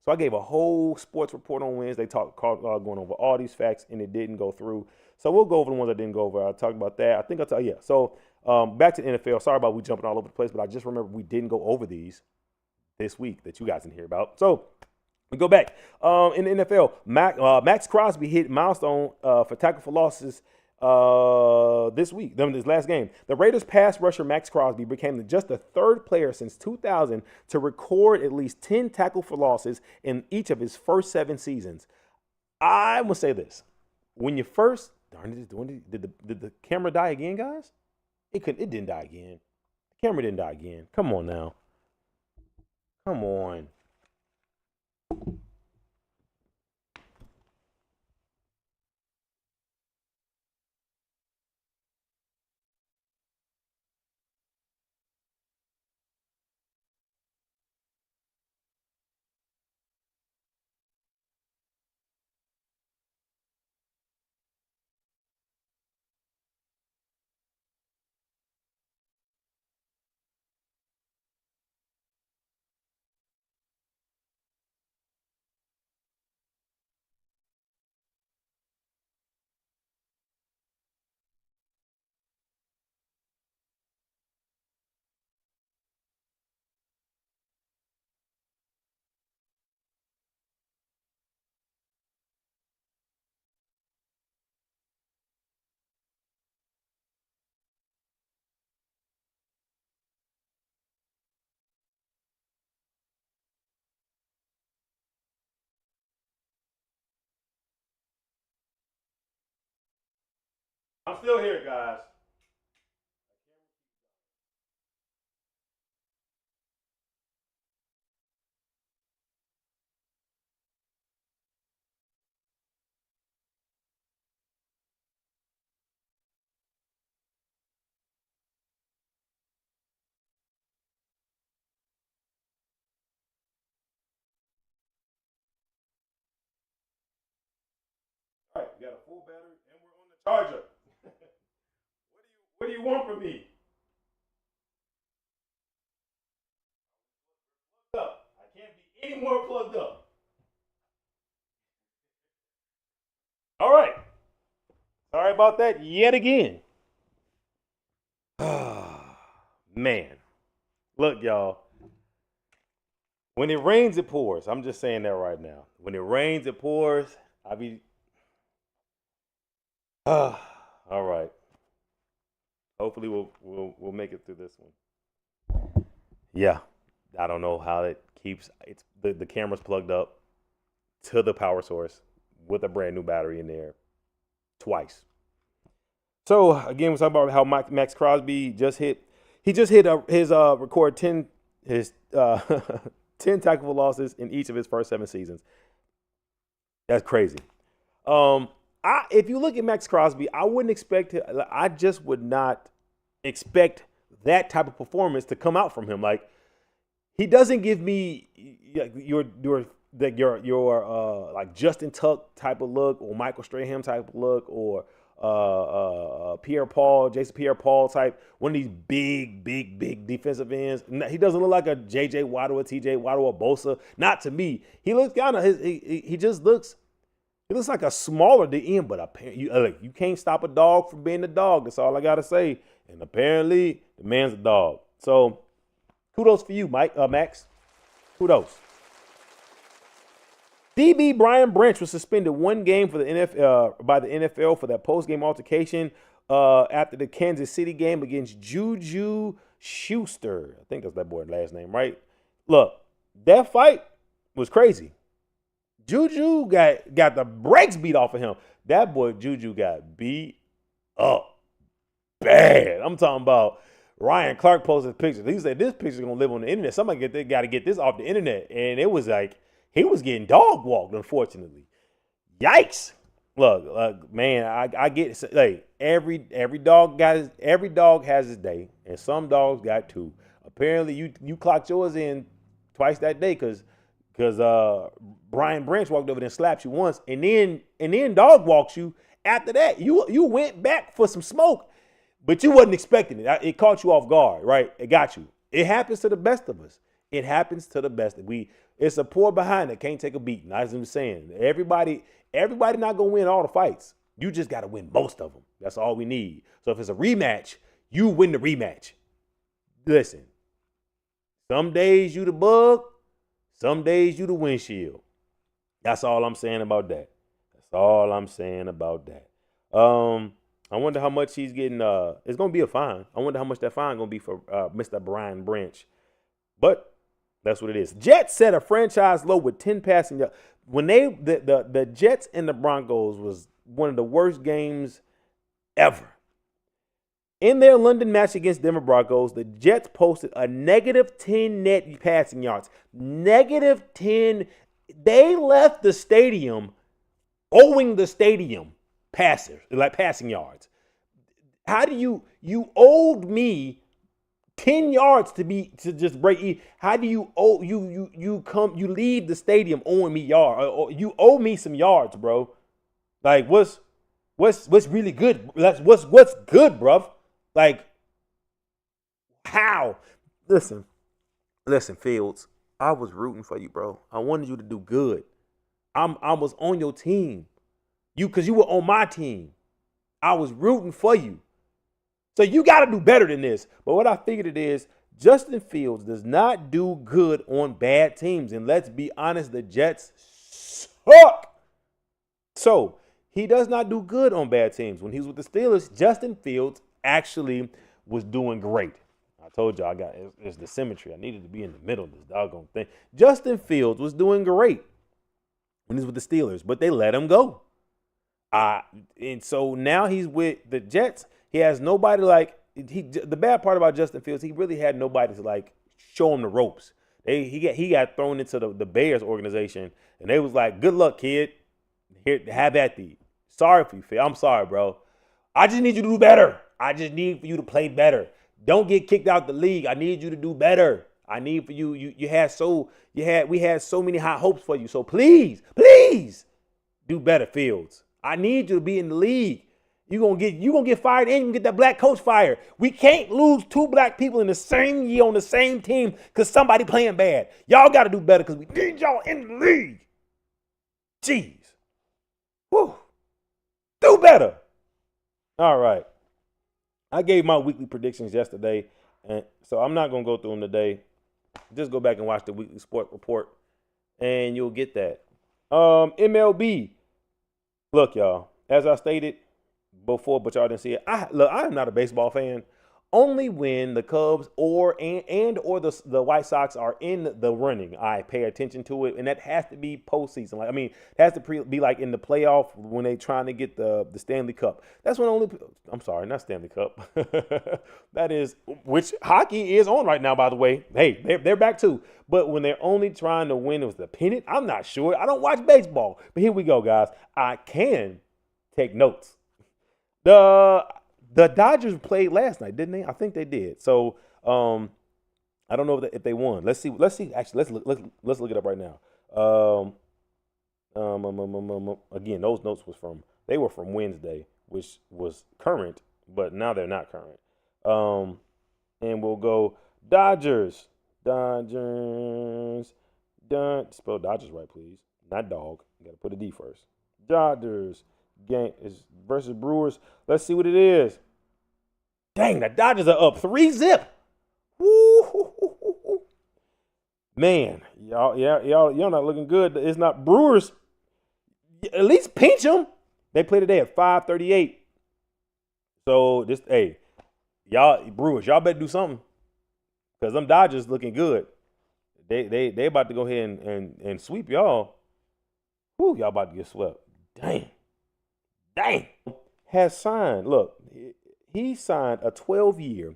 S1: So I gave a whole sports report on Wednesday, going over all these facts, and it didn't go through. So we'll go over the ones I didn't go over. I'll talk about that. I think I'll tell you. Yeah. So back to the NFL. Sorry about we jumping all over the place, but I just remember we didn't go over these this week that you guys didn't hear about. So we go back. In the NFL, Max Crosby hit milestone for tackle for losses this week, this last game. The Raiders pass rusher Max Crosby became just the 3rd player since 2000 to record at least 10 tackle for losses in each of his first 7 seasons. I will say this. When you first, did the camera die again, guys? It didn't die again. The camera didn't die again. Come on now. Come on. I'm still here, guys. All right, we got a full battery and we're on the charger. What do you want from me? Plugged up. I can't be any more plugged up. All right. Sorry about that yet again. Man. Look, y'all. When it rains, it pours. I'm just saying that right now. When it rains, it pours. I be. All right. Hopefully we'll make it through this one. Yeah. I don't know how it keeps the camera's plugged up to the power source with a brand new battery in there twice. So again, we're talking about how Max Crosby just hit his record 10 tackle for losses in each of his first 7 seasons. That's crazy. If you look at Max Crosby, I just would not expect that type of performance to come out from him. Like, he doesn't give me your like Justin Tuck type of look or Michael Strahan type of look or Jason Pierre-Paul type, one of these big defensive ends. He doesn't look like a J.J. Watt or a T.J. Watt or a Bosa. Not to me. He looks kind of he looks like a smaller DN, but you can't stop a dog from being a dog. That's all I gotta say. And apparently, the man's a dog. So, kudos for you, Max. Kudos. DB Brian Branch was suspended 1 game for the NFL by the NFL for that post-game altercation after the Kansas City game against Juju Schuster. I think that's that boy's last name, right? Look, that fight was crazy. Juju got the brakes beat off of him. That boy Juju got beat up bad. I'm talking about Ryan Clark posted pictures. He said this picture's gonna live on the internet. Somebody got to get this off the internet, and it was like he was getting dog walked. Unfortunately, yikes! Look, man, I get like every dog has his day, and some dogs got two. Apparently, you clocked yours in twice that day because Brian Branch walked over there and slapped you once, and then dog walks you after that. You went back for some smoke, but you wasn't expecting it. It caught you off guard, right? It got you. It happens to the best of us. It happens to the best. It's a poor behind that can't take a beating. As I'm saying, everybody not gonna win all the fights. You just gotta win most of them. That's all we need. So if it's a rematch, you win the rematch. Listen, some days you the bug, some days you the windshield. That's all I'm saying about that. That's all I'm saying about that. I wonder how much he's getting. It's gonna be a fine. I wonder how much that fine gonna be for Mr. Brian Branch. But that's what it is. Jets set a franchise low with 10 passing yards. When the Jets and the Broncos was one of the worst games ever. In their London match against Denver Broncos, the Jets posted a -10 net passing yards. -10. They left the stadium owing the stadium passing yards. How do you owed me 10 yards to just break even? How do you owe you leave the stadium owing me yards? You owe me some yards, bro. Like what's really good? What's good, bruv? Like how? Listen, Fields. I was rooting for you, bro. I wanted you to do good. I was on your team. Because you were on my team. I was rooting for you. So you got to do better than this. But what I figured it is, Justin Fields does not do good on bad teams. And let's be honest, the Jets suck. So he does not do good on bad teams. When he was with the Steelers, Justin Fields actually was doing great. I told y'all it's the symmetry. I needed to be in the middle of this doggone thing. Justin Fields was doing great when he was with the Steelers, but they let him go. And so now he's with the Jets. He has nobody the bad part about Justin Fields, he really had nobody to show him the ropes. He got thrown into the Bears organization, and they was like, "Good luck, kid. Here, have at thee." Sorry for you, Phil. I'm sorry, bro. I just need you to do better. I just need for you to play better. Don't get kicked out the league. I need you to do better. I need for you. We had so many high hopes for you. So please do better, Fields. I need you to be in the league. You gonna get fired and you can get that black coach fired. We can't lose 2 black people in the same year on the same team because somebody playing bad. Y'all got to do better because we need y'all in the league. Jeez. Whew. Do better. All right. I gave my weekly predictions yesterday, and so I'm not gonna go through them today. Just go back and watch the weekly sport report, and you'll get that. MLB. Look, y'all. As I stated before, but y'all didn't see it. I am not a baseball fan. Only when the Cubs or the White Sox are in the running, I pay attention to it, and that has to be postseason. It has to be like in the playoff when they trying to get the Stanley Cup. That's when I'm sorry, not Stanley Cup. That is, which hockey is on right now, by the way. Hey, they're back too. But when they're only trying to win, it was the pennant. I'm not sure. I don't watch baseball, but here we go, guys. I can take notes. The Dodgers played last night, didn't they? I think they did. So I don't know if they won. Let's see. Actually, let's look it up right now. Again, those notes were from Wednesday, which was current, but now they're not current. And we'll go Dodgers. Spell Dodgers right, please. Not dog. You got to put a D first. Dodgers game is versus Brewers. Let's see what it is. Dang, the Dodgers are up 3-0. Woo! Man, y'all not looking good. It's not Brewers. At least pinch them. They play today at 5:38. So this, hey, y'all Brewers, y'all better do something because them Dodgers looking good. They about to go ahead and sweep y'all. Whoo, y'all about to get swept. Dang. Has signed. Look, he signed a 12-year,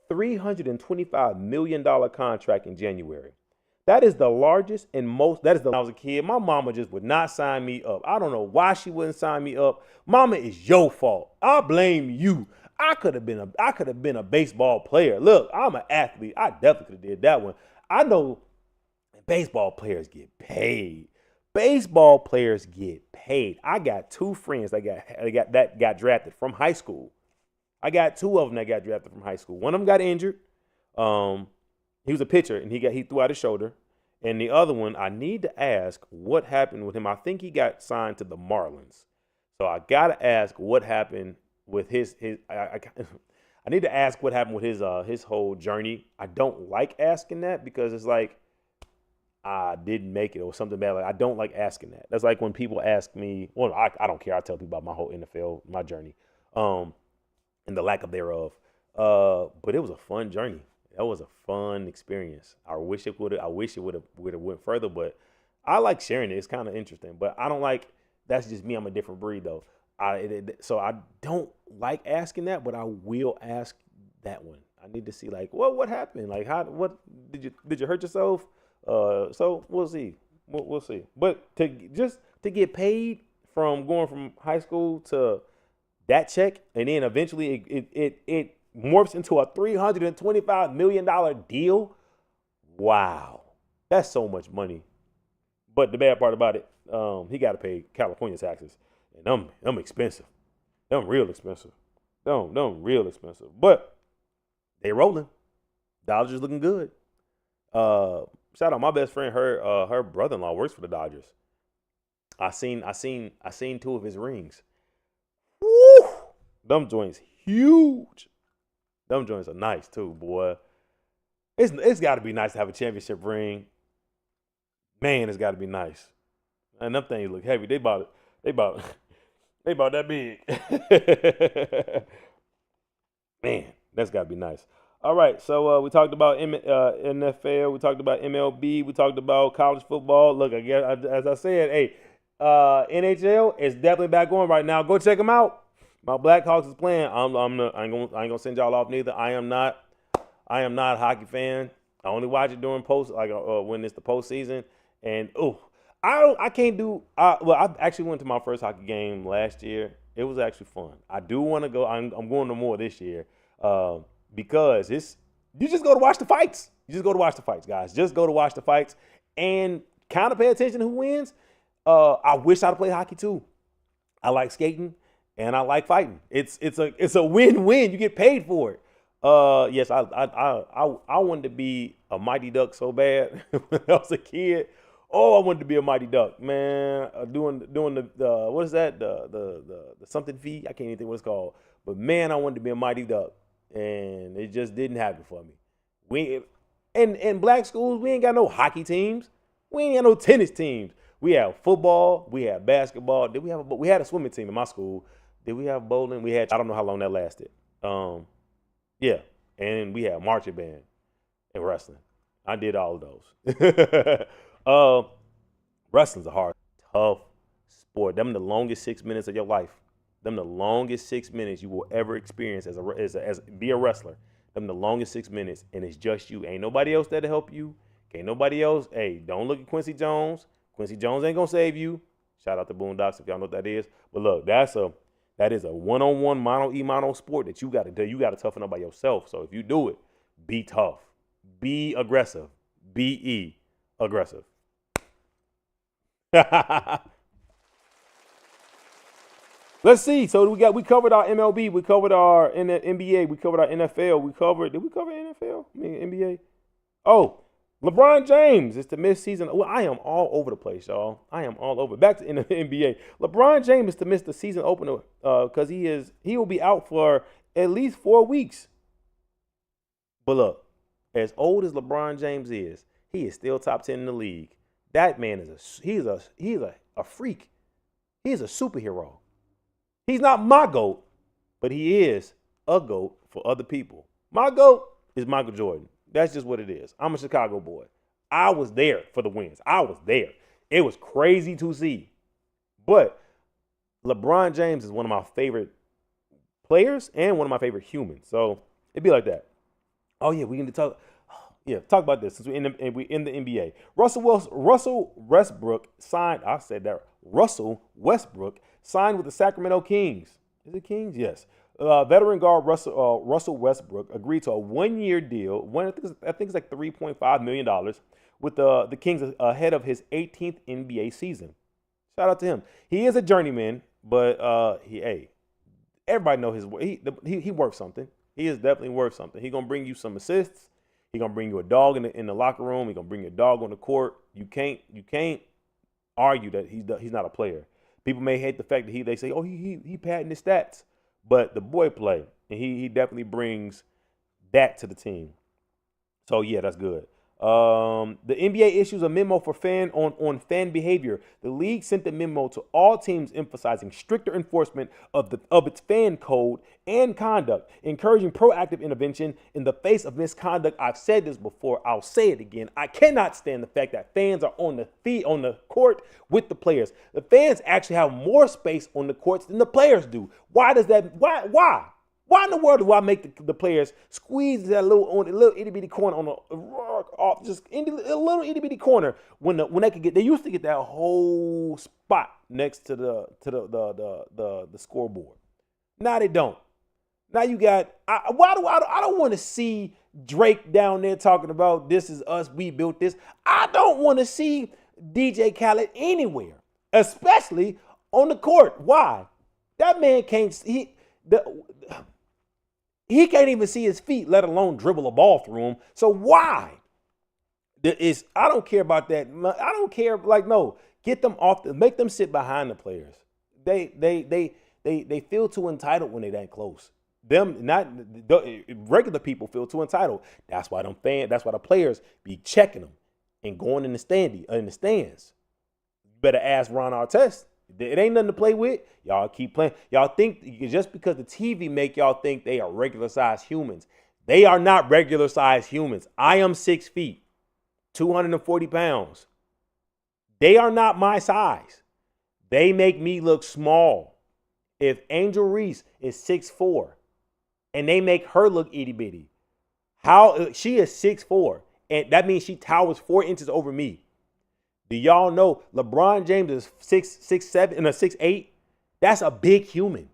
S1: $325 million contract in January. That is the largest and most. That is the. When I was a kid, my mama just would not sign me up. I don't know why she wouldn't sign me up. Mama, it's your fault. I blame you. I could have been a baseball player. Look, I'm an athlete. I definitely could have did that one. I know baseball players get paid. Baseball players get paid. I got two friends that got drafted from high school. I got two of them that got drafted from high school. One of them got injured. He was a pitcher and he threw out his shoulder. And the other one, I need to ask what happened with him. I think he got signed to the Marlins. So I gotta ask what happened with his. I need to ask what happened with his whole journey. I don't like asking that because it's like I didn't make it or something bad. Like I don't like asking that. That's like when people ask me. Well, I don't care. I tell people about my whole NFL, my journey, and the lack of thereof. But it was a fun journey. That was a fun experience. I wish it would have went further, but I like sharing it. It's kind of interesting, but I don't like. That's just me. I'm a different breed, though. So I don't like asking that, but I will ask that one. I need to see like what happened, like what did you hurt yourself? So we'll see. We'll see. But to get paid from going from high school to that check, and then eventually it morphs into a $325 million deal. Wow, that's so much money. But the bad part about it, he got to pay California taxes, and them expensive, them real expensive, them real expensive. But they rolling. Dodgers looking good. Shout out my best friend. Her brother-in-law works for the Dodgers. I seen two of his rings. Woo! Them joints huge. Them joints are nice too, boy. It's got to be nice to have a championship ring. Man, it's got to be nice. And them things look heavy. They about that big. Man, that's got to be nice. All right, so we talked about NFL, we talked about MLB, we talked about college football. Look, again, as I said, hey, NHL is definitely back on right now. Go check them out. My Blackhawks is playing. I ain't gonna send y'all off neither. I am not a hockey fan. I only watch it during when it's the postseason. And I can't do. I actually went to my first hockey game last year. It was actually fun. I do want to go. I'm going to more this year because you just go to watch the fights. You just go to watch the fights, guys. Just go to watch the fights and kind of pay attention to who wins. I wish I'd play hockey too. I like skating. And I like fighting. It's a win-win. You get paid for it. Yes, I wanted to be a Mighty Duck so bad when I was a kid. Oh, I wanted to be a Mighty Duck, man. Doing the what is that? The something feat. I can't even think what it's called. But man, I wanted to be a Mighty Duck, and it just didn't happen for me. In black schools, we ain't got no hockey teams. We ain't got no tennis teams. We have football. We have basketball. We had a swimming team in my school. Did we have bowling? I don't know how long that lasted. Yeah. And we had marching band and wrestling. I did all of those. Wrestling's a hard, tough sport. Them the longest 6 minutes of your life. Them the longest 6 minutes you will ever experience as be a wrestler. Them the longest 6 minutes, and it's just you. Ain't nobody else there to help you. Ain't nobody else. Hey, don't look at Quincy Jones. Quincy Jones ain't gonna save you. Shout out to Boondocks if y'all know what that is. But look, that is a one-on-one mono sport that you got to do. You got to toughen up by yourself. So if you do it, be tough, be aggressive, be aggressive. Let's see. So we covered our MLB, we covered our NBA, we covered our NFL, did we cover NFL? I mean NBA. Oh, LeBron James is to miss season. Well, I am all over the place, y'all. I am all over. Back to the NBA. LeBron James is to miss the season opener because he will be out for at least 4 weeks. But look, as old as LeBron James is, he is still top 10 in the league. That man is a freak. He's a superhero. He's not my GOAT, but he is a GOAT for other people. My GOAT is Michael Jordan. That's just what it is. I'm a Chicago boy. I was there for the wins. I was there. It was crazy to see. But LeBron James is one of my favorite players and one of my favorite humans. So it'd be like that. Oh, yeah, we can talk. Yeah, talk about this since we're in the NBA. Russell Westbrook signed. I said that. Russell Westbrook signed with the Sacramento Kings. Is it Kings? Yes. Veteran guard Russell Westbrook agreed to a one-year deal. I think it's like $3.5 million with the Kings ahead of his 18th NBA season. Shout out to him. He is a journeyman, but everybody know his work. He worth something. He is definitely worth something. He's gonna bring you some assists. He's gonna bring you a dog in the locker room. He's gonna bring you a dog on the court. You can't argue that he's not a player. People may hate the fact that they say, oh, he padding his stats, but the boy play, and he definitely brings that to the team. So yeah, that's good. The NBA issues a memo for on fan behavior. The league sent the memo to all teams emphasizing stricter enforcement of its fan code and conduct, encouraging proactive intervention in the face of misconduct. I've said this before. I'll say it again. I cannot stand the fact that fans are on the court with the players. The fans actually have more space on the courts than the players do. Why does that? Why? Why in the world do I make the players squeeze that little itty bitty corner on a little itty bitty corner when they could get? They used to get that whole spot next to the scoreboard. Now they don't. Now you got. I don't want to see Drake down there talking about this is us, we built this. I don't want to see DJ Khaled anywhere, especially on the court. Why? That man can't. He can't even see his feet, let alone dribble a ball through them. So why? I don't care about that. I don't care. No, get them off. Make them sit behind the players. They feel too entitled when they're that close. Regular people feel too entitled. That's why that's why the players be checking them and going in the stands. You better ask Ron Artest. It ain't nothing to play with. Y'all keep playing. Y'all think just because the TV make y'all think they are regular-sized humans. They are not regular-sized humans. I am 6 feet, 240 pounds. They are not my size. They make me look small. If Angel Reese is 6'4", and they make her look itty-bitty, she is 6'4", and that means she towers 4 inches over me. Do y'all know LeBron James is 6'7" and a 6'8"? That's a big human.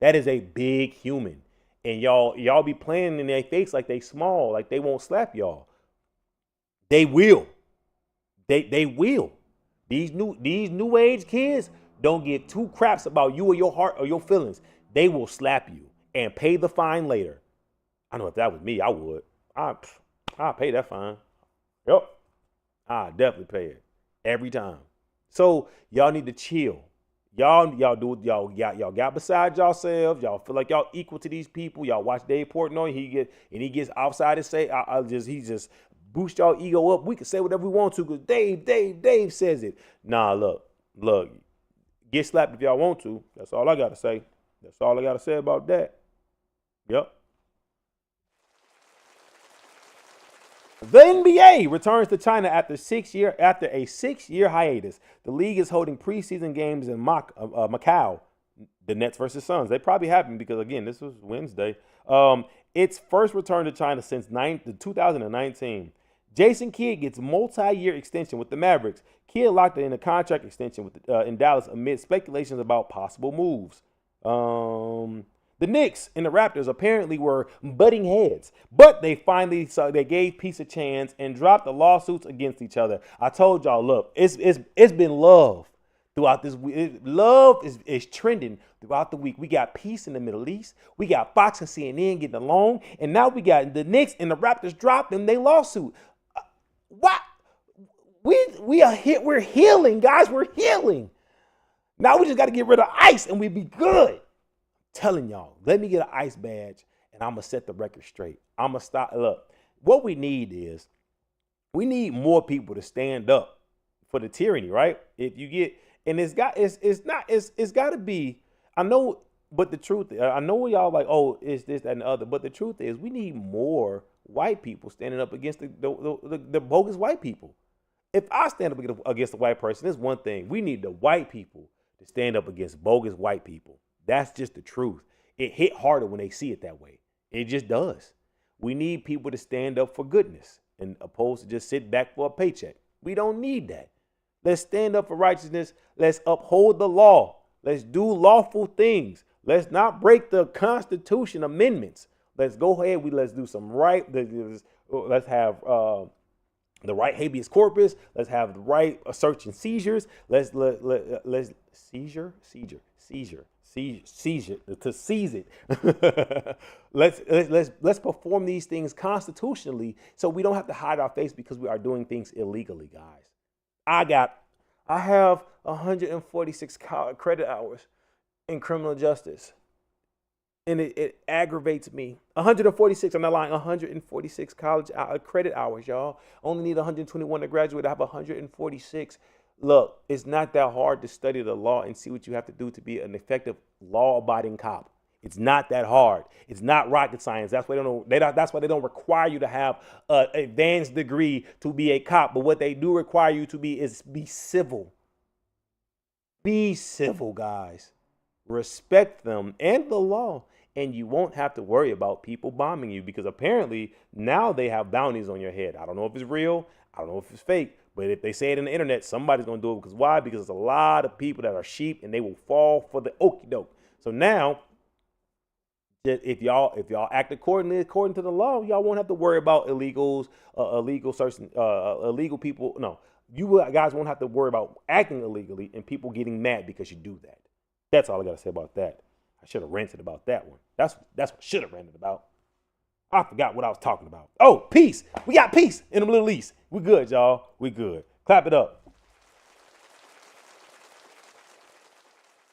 S1: That is a big human. And y'all be playing in their face like they small, like they won't slap y'all. They will. They will. These new age kids don't give two craps about you or your heart or your feelings. They will slap you and pay the fine later. I know if that was me, I would. I'll pay that fine. Yep. I'll definitely pay it. Every time. So y'all need to chill. Y'all got beside yourselves. Y'all feel like y'all equal to these people. Y'all watch Dave Portnoy. He gets outside and say, he just boost y'all ego up. We can say whatever we want to because Dave says it. Nah, look, get slapped if y'all want to. That's all I gotta say. That's all I gotta say about that. Yep. The NBA returns to China after a 6-year hiatus. The league is holding preseason games in Macau. The Nets versus Suns. They probably happen because, again, this was Wednesday. Its first return to China since 2019. Jason Kidd gets multi-year extension with the Mavericks. Kidd locked in a contract extension in Dallas amid speculations about possible moves. The Knicks and the Raptors apparently were butting heads, but they gave peace a chance and dropped the lawsuits against each other. I told y'all, look, it's been love throughout this week. Love is trending throughout the week. We got peace in the Middle East. We got Fox and CNN getting along, and now we got the Knicks and the Raptors dropping their lawsuit. What? We're healing, guys. We're healing. Now we just got to get rid of ICE and we be good. Telling y'all, let me get an ICE badge and I'm going to set the record straight. I'm going to stop. Look, what we need is We need more people to stand up for the tyranny, right? If you get, and it's got to be. I know, but the truth, I know y'all like, oh, it's this, that, and the other. But the truth is, we need more white people standing up against the bogus white people. If I stand up against a white person, there's one thing. We need the white people to stand up against bogus white people. That's just the truth. It hit harder when they see it that way. It just does. We need people to stand up for goodness and opposed to just sit back for a paycheck. We don't need that. Let's stand up for righteousness. Let's uphold the law. Let's do lawful things. Let's not break the Constitution amendments. Let's go ahead. Let's do some right. Let's have the right habeas corpus. Let's have the right search and seizures. Let's seizure to seize it. let's perform these things constitutionally, so we don't have to hide our face because we are doing things illegally, guys. I have 146 credit hours in criminal justice, and it aggravates me. 146, I'm not lying, 146 college credit hours, y'all. Only need 121 to graduate. I have 146. Look, it's not that hard to study the law and see what you have to do to be an effective law-abiding cop. It's not that hard. It's not rocket science. That's why that's why they don't require you to have an advanced degree to be a cop. But what they do require you to be civil. Be civil, guys. Respect them and the law, and you won't have to worry about people bombing you, because apparently now they have bounties on your head. I don't know if it's real. I don't know if it's fake. But if they say it in the internet, somebody's going to do it. Because why? Because there's a lot of people that are sheep, and they will fall for the okie doke. So now, if y'all act according to the law, y'all won't have to worry about illegals, illegal people. No, you guys won't have to worry about acting illegally and people getting mad because you do that. That's all I got to say about that. I should have ranted about that one. That's what I should have ranted about. I forgot what I was talking about. Oh, peace. We got peace in the Middle East. We good, y'all. We good. Clap it up.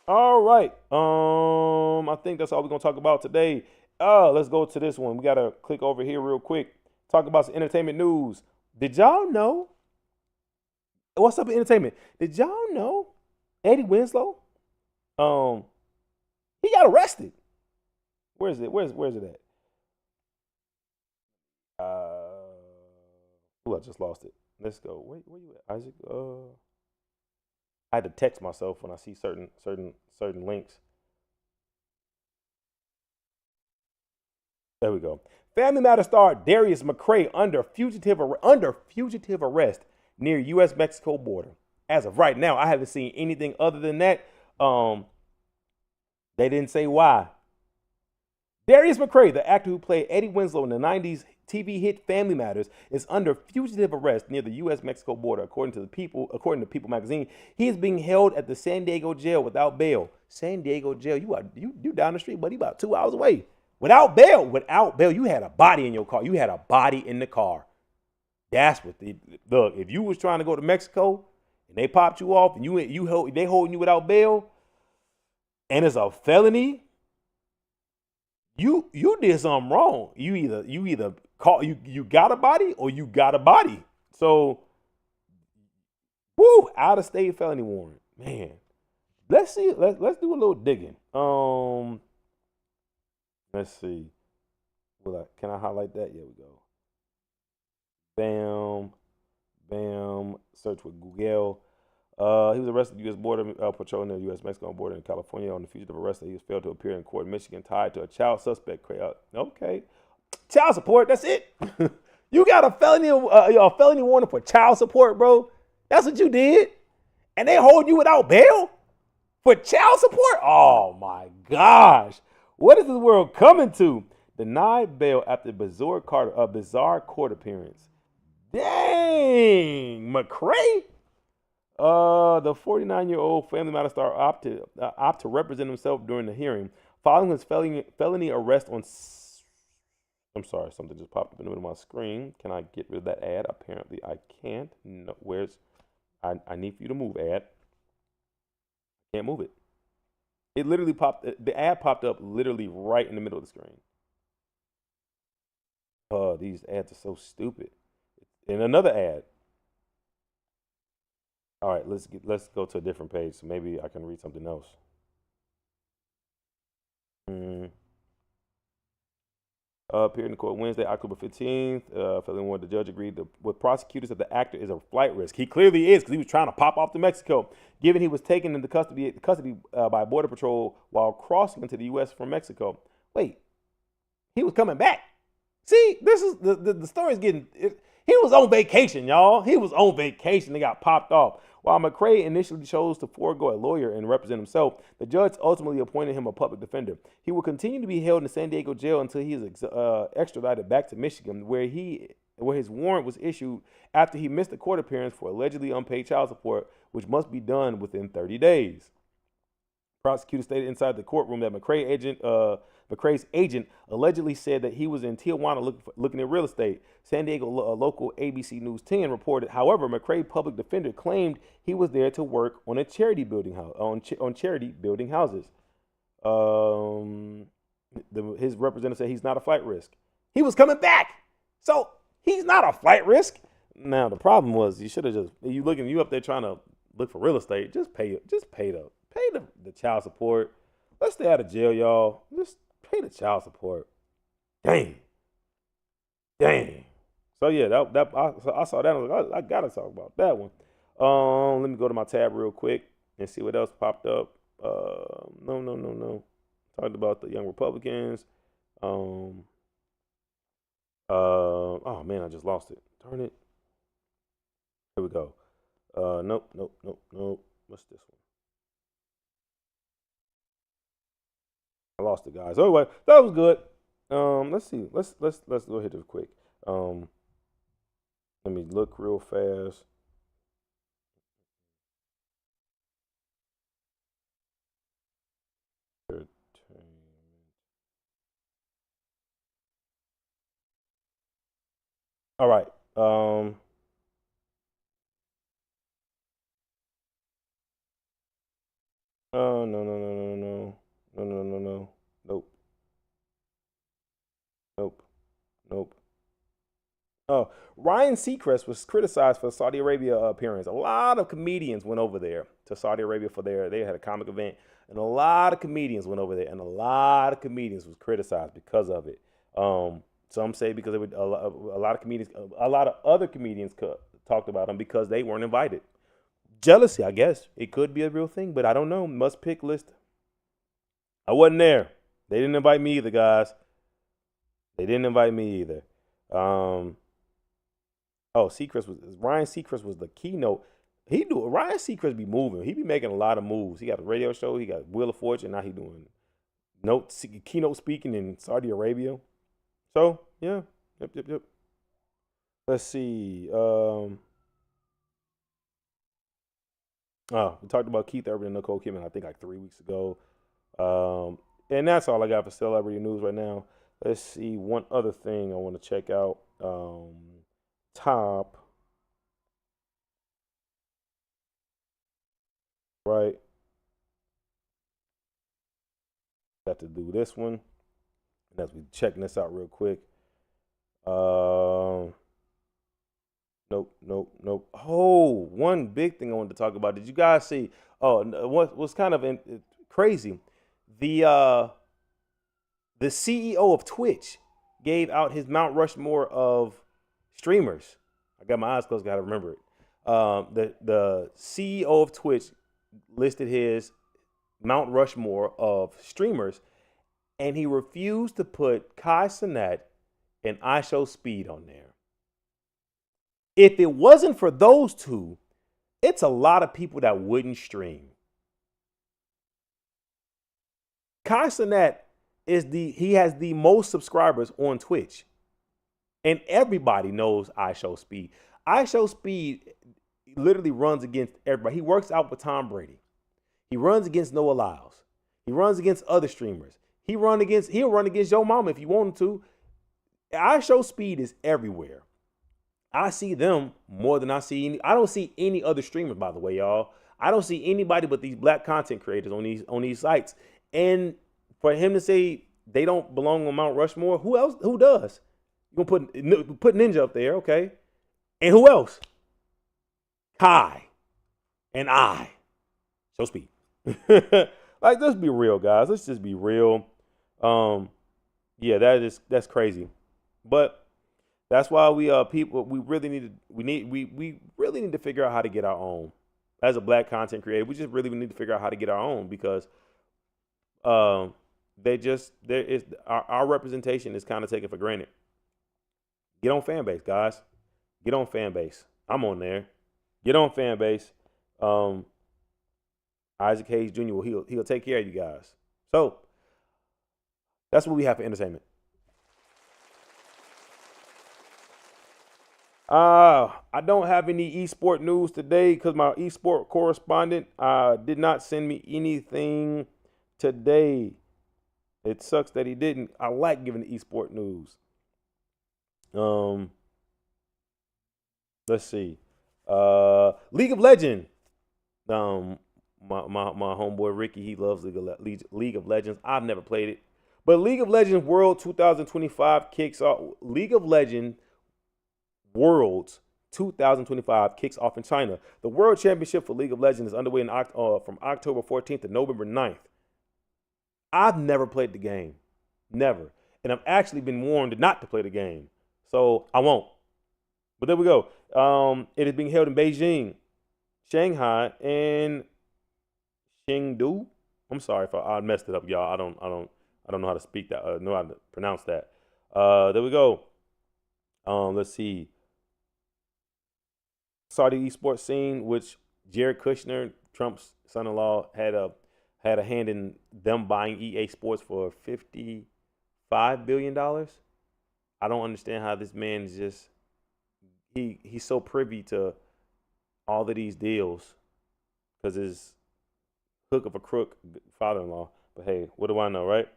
S1: All right. I think that's all we're going to talk about today. Let's go to this one. We got to click over here real quick. Talk about some entertainment news. Did y'all know? What's up with entertainment? Did y'all know Eddie Winslow? He got arrested. Where is it? Where's it at? I just lost it. Let's go. Where you at, Isaac? I had to text myself when I see certain links. There we go. Family Matters star Darius McCray under fugitive arrest near U.S.-Mexico border. As of right now, I haven't seen anything other than that. They didn't say why. Darius McCray, the actor who played Eddie Winslow in the 90s TV hit Family Matters, is under fugitive arrest near the U.S.-Mexico border, according to People magazine. He is being held at the San Diego jail without bail. San Diego jail, you down the street, buddy, about 2 hours away. Without bail, you had a body in your car. You had a body in the car. That's what look. If you was trying to go to Mexico and they popped you off and they holding you without bail, and it's a felony. You did something wrong. You either you got a body or you got a body. So, out of state felony warrant, man. Let's see. Let's do a little digging. Let's see. Can I highlight that? Yeah, we go. Bam. Search with Google. He was arrested at U.S. border patrolling the U.S.-Mexico border in California on the fugitive arrest. He was failed to appear in court in Michigan, tied to a child suspect. Okay, child support. That's it. You got a felony warning for child support, bro. That's what you did, and they hold you without bail for child support. Oh my gosh, what is this world coming to? Denied bail after bizarre court appearance. Dang, McCray. The 49-year-old Family Matters star opt to represent himself during the hearing following his felony arrest on. I'm sorry, something just popped up in the middle of my screen. Can I get rid of that ad? Apparently, I can't. No, I need for you to move, ad. Can't move it. It literally the ad popped up literally right in the middle of the screen. These ads are so stupid. And another ad. All right, let's go to a different page so maybe I can read something else. Mm. Appeared in the court Wednesday, October 15th. Felony warrant, the judge agreed with prosecutors that the actor is a flight risk. He clearly is because he was trying to pop off to Mexico, given he was taken into custody by Border Patrol while crossing into the U.S. from Mexico. Wait, he was coming back. See, this is the story's getting. He was on vacation, y'all. He was on vacation. He got popped off. While McCrae initially chose to forego a lawyer and represent himself, the judge ultimately appointed him a public defender. He will continue to be held in the San Diego jail until he is extradited back to Michigan, where his warrant was issued after he missed a court appearance for allegedly unpaid child support, which must be done within 30 days. Prosecutors stated inside the courtroom that McCrae's agent allegedly said that he was in Tijuana looking at real estate. San Diego local ABC News 10 reported, however, McCrae public defender claimed he was there to work on a charity building house on charity building houses. His representative said he's not a flight risk. He was coming back, so he's not a flight risk. Now the problem was you should have you up there trying to look for real estate. Just pay the child support. Let's stay out of jail, y'all. Just pay the child support. Dang. So yeah, I saw that. I was like, I gotta talk about that one. Let me go to my tab real quick and see what else popped up. No. Talked about the young Republicans. Oh man, I just lost it. Darn it. Here we go. Nope. What's this one? I lost it, guys. Anyway, that was good. Let's see. Let's go ahead real quick. Let me look real fast. All right. Oh no. Nope. Oh, Ryan Seacrest was criticized for Saudi Arabia appearance. A lot of comedians went over there to Saudi Arabia they had a comic event, and a lot of comedians went over there, and a lot of comedians was criticized because of it. Some say because a lot of other comedians talked about them because they weren't invited. Jealousy, I guess. It could be a real thing, but I don't know. Must pick list. I wasn't there. They didn't invite me either, guys. They didn't invite me either. Ryan Seacrest was the keynote. Ryan Seacrest be moving. He be making a lot of moves. He got a radio show. He got Wheel of Fortune. Now he doing keynote speaking in Saudi Arabia. So yeah, yep. Let's see. We talked about Keith Urban and Nicole Kidman, I think like 3 weeks ago. And that's all I got for celebrity news right now. Let's see one other thing I want to check out. Top right. Got to do this one. And as we checking this out real quick. Nope. Oh, one big thing I wanted to talk about. Did you guys see? Oh, what was kind of crazy? The CEO of Twitch gave out his Mount Rushmore of streamers. I got my eyes closed. Got to remember it. The CEO of Twitch listed his Mount Rushmore of streamers, and he refused to put Kai Cenat and IShowSpeed on there. If it wasn't for those two, it's a lot of people that wouldn't stream. Kai Cenat he has the most subscribers on Twitch. And everybody knows IShowSpeed. IShowSpeed literally runs against everybody. He works out with Tom Brady. He runs against Noah Lyles. He runs against other streamers. He'll run against your mama if you want him to. IShowSpeed is everywhere. I see them more than I don't see any other streamers, by the way, y'all. I don't see anybody but these black content creators on these sites. And for him to say they don't belong on Mount Rushmore, who else? Who does? You gonna put Ninja up there, okay? And who else? Kai and I. Show speed. Like, let's be real, guys. Let's just be real. Yeah, that's crazy. But that's why we really need to we really need to figure out how to get our own. As a black content creator, we just really need to figure out how to get our own because um there is our representation is kind of taken for granted. Get on fan base, guys. Get on fan base. I'm on there. Get on fan base. Um, Isaac Hayes Jr. He'll take care of you guys. So that's what we have for entertainment. I don't have any esport news today because my esport correspondent did not send me anything today. It sucks that he didn't. I like giving the esport news. Um, let's see. League of Legends. Um, my homeboy Ricky, he loves League of Legends. I've never played it, but League of Legends World 2025 kicks off. League of Legends Worlds 2025 kicks off in China. The World Championship for League of Legends is underway from October 14th to November 9th. I've never played the game, never, and I've actually been warned not to play the game, so I won't. But there we go. It is being held in Beijing, Shanghai, and Chengdu. I'm sorry if I messed it up, y'all. I don't know how to speak that. Know how to pronounce that. There we go. Let's see. Saudi esports scene, which Jared Kushner, Trump's son-in-law, had a hand in them buying EA Sports for $55 billion. I don't understand how this man is just he's so privy to all of these deals because his hook of a crook father-in-law. But hey, what do I know, right?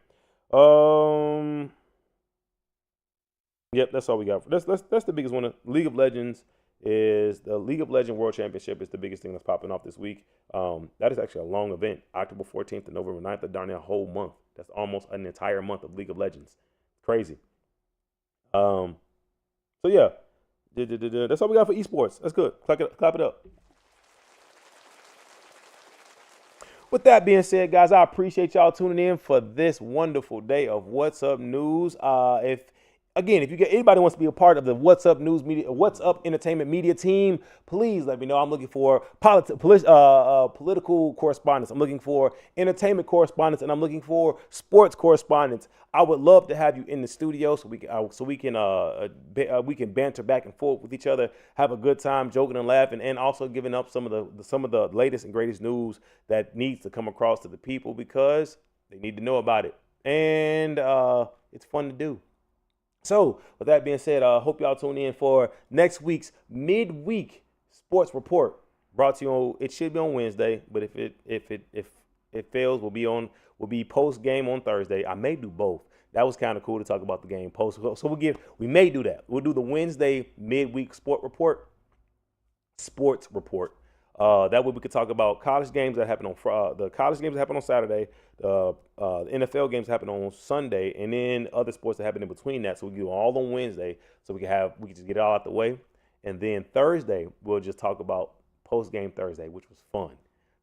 S1: Yep, that's all we got. That's the biggest one. League of Legends is the League of Legends World Championship is the biggest thing that's popping off this week. That is actually a long event, October 14th to November 9th, darn near a whole month. That's almost an entire month of League of Legends. Crazy. So yeah, that's all we got for esports. That's good. Clap it up. With that being said, guys, I appreciate y'all tuning in for this wonderful day of What's Up News. If you get anybody who wants to be a part of the What's Up News Media, What's Up Entertainment Media team, please let me know. I'm looking for political correspondence. I'm looking for entertainment correspondence, and I'm looking for sports correspondence. I would love to have you in the studio so we can banter back and forth with each other, have a good time, joking and laughing, and also giving up some of the latest and greatest news that needs to come across to the people because they need to know about it, and it's fun to do. So, with that being said, I hope y'all tune in for next week's midweek sports report. Brought to you on. It should be on Wednesday, but if it fails, we'll be post game on Thursday. I may do both. That was kind of cool to talk about the game post. So we may do that. We'll do the Wednesday midweek sports report. That way we could talk about college games that happen on the college games that happen on Saturday, the NFL games that happen on Sunday, and then other sports that happen in between that. So we do all on Wednesday, so we can just get it all out the way, and then Thursday we'll just talk about post game Thursday, which was fun.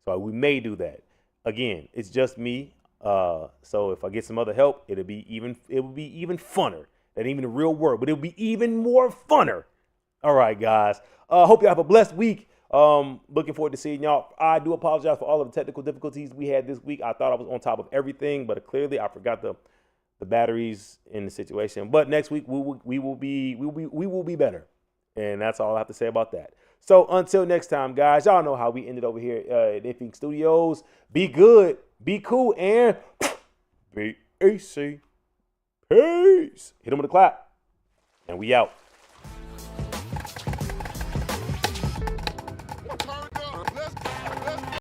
S1: So we may do that. Again, it's just me. So if I get some other help, it will be even funner than even the real world, but it'll be even more funner. All right, guys. Hope you have a blessed week. Looking forward to seeing y'all. I do apologize for all of the technical difficulties we had this week. I thought I was on top of everything, but clearly I forgot the batteries in the situation. But next week we will be better, and that's all I have to say about that. So until next time, guys, y'all know how we ended over here at Infing Studios. Be good, be cool, and be AC. Peace. Hit them with a clap, and we out.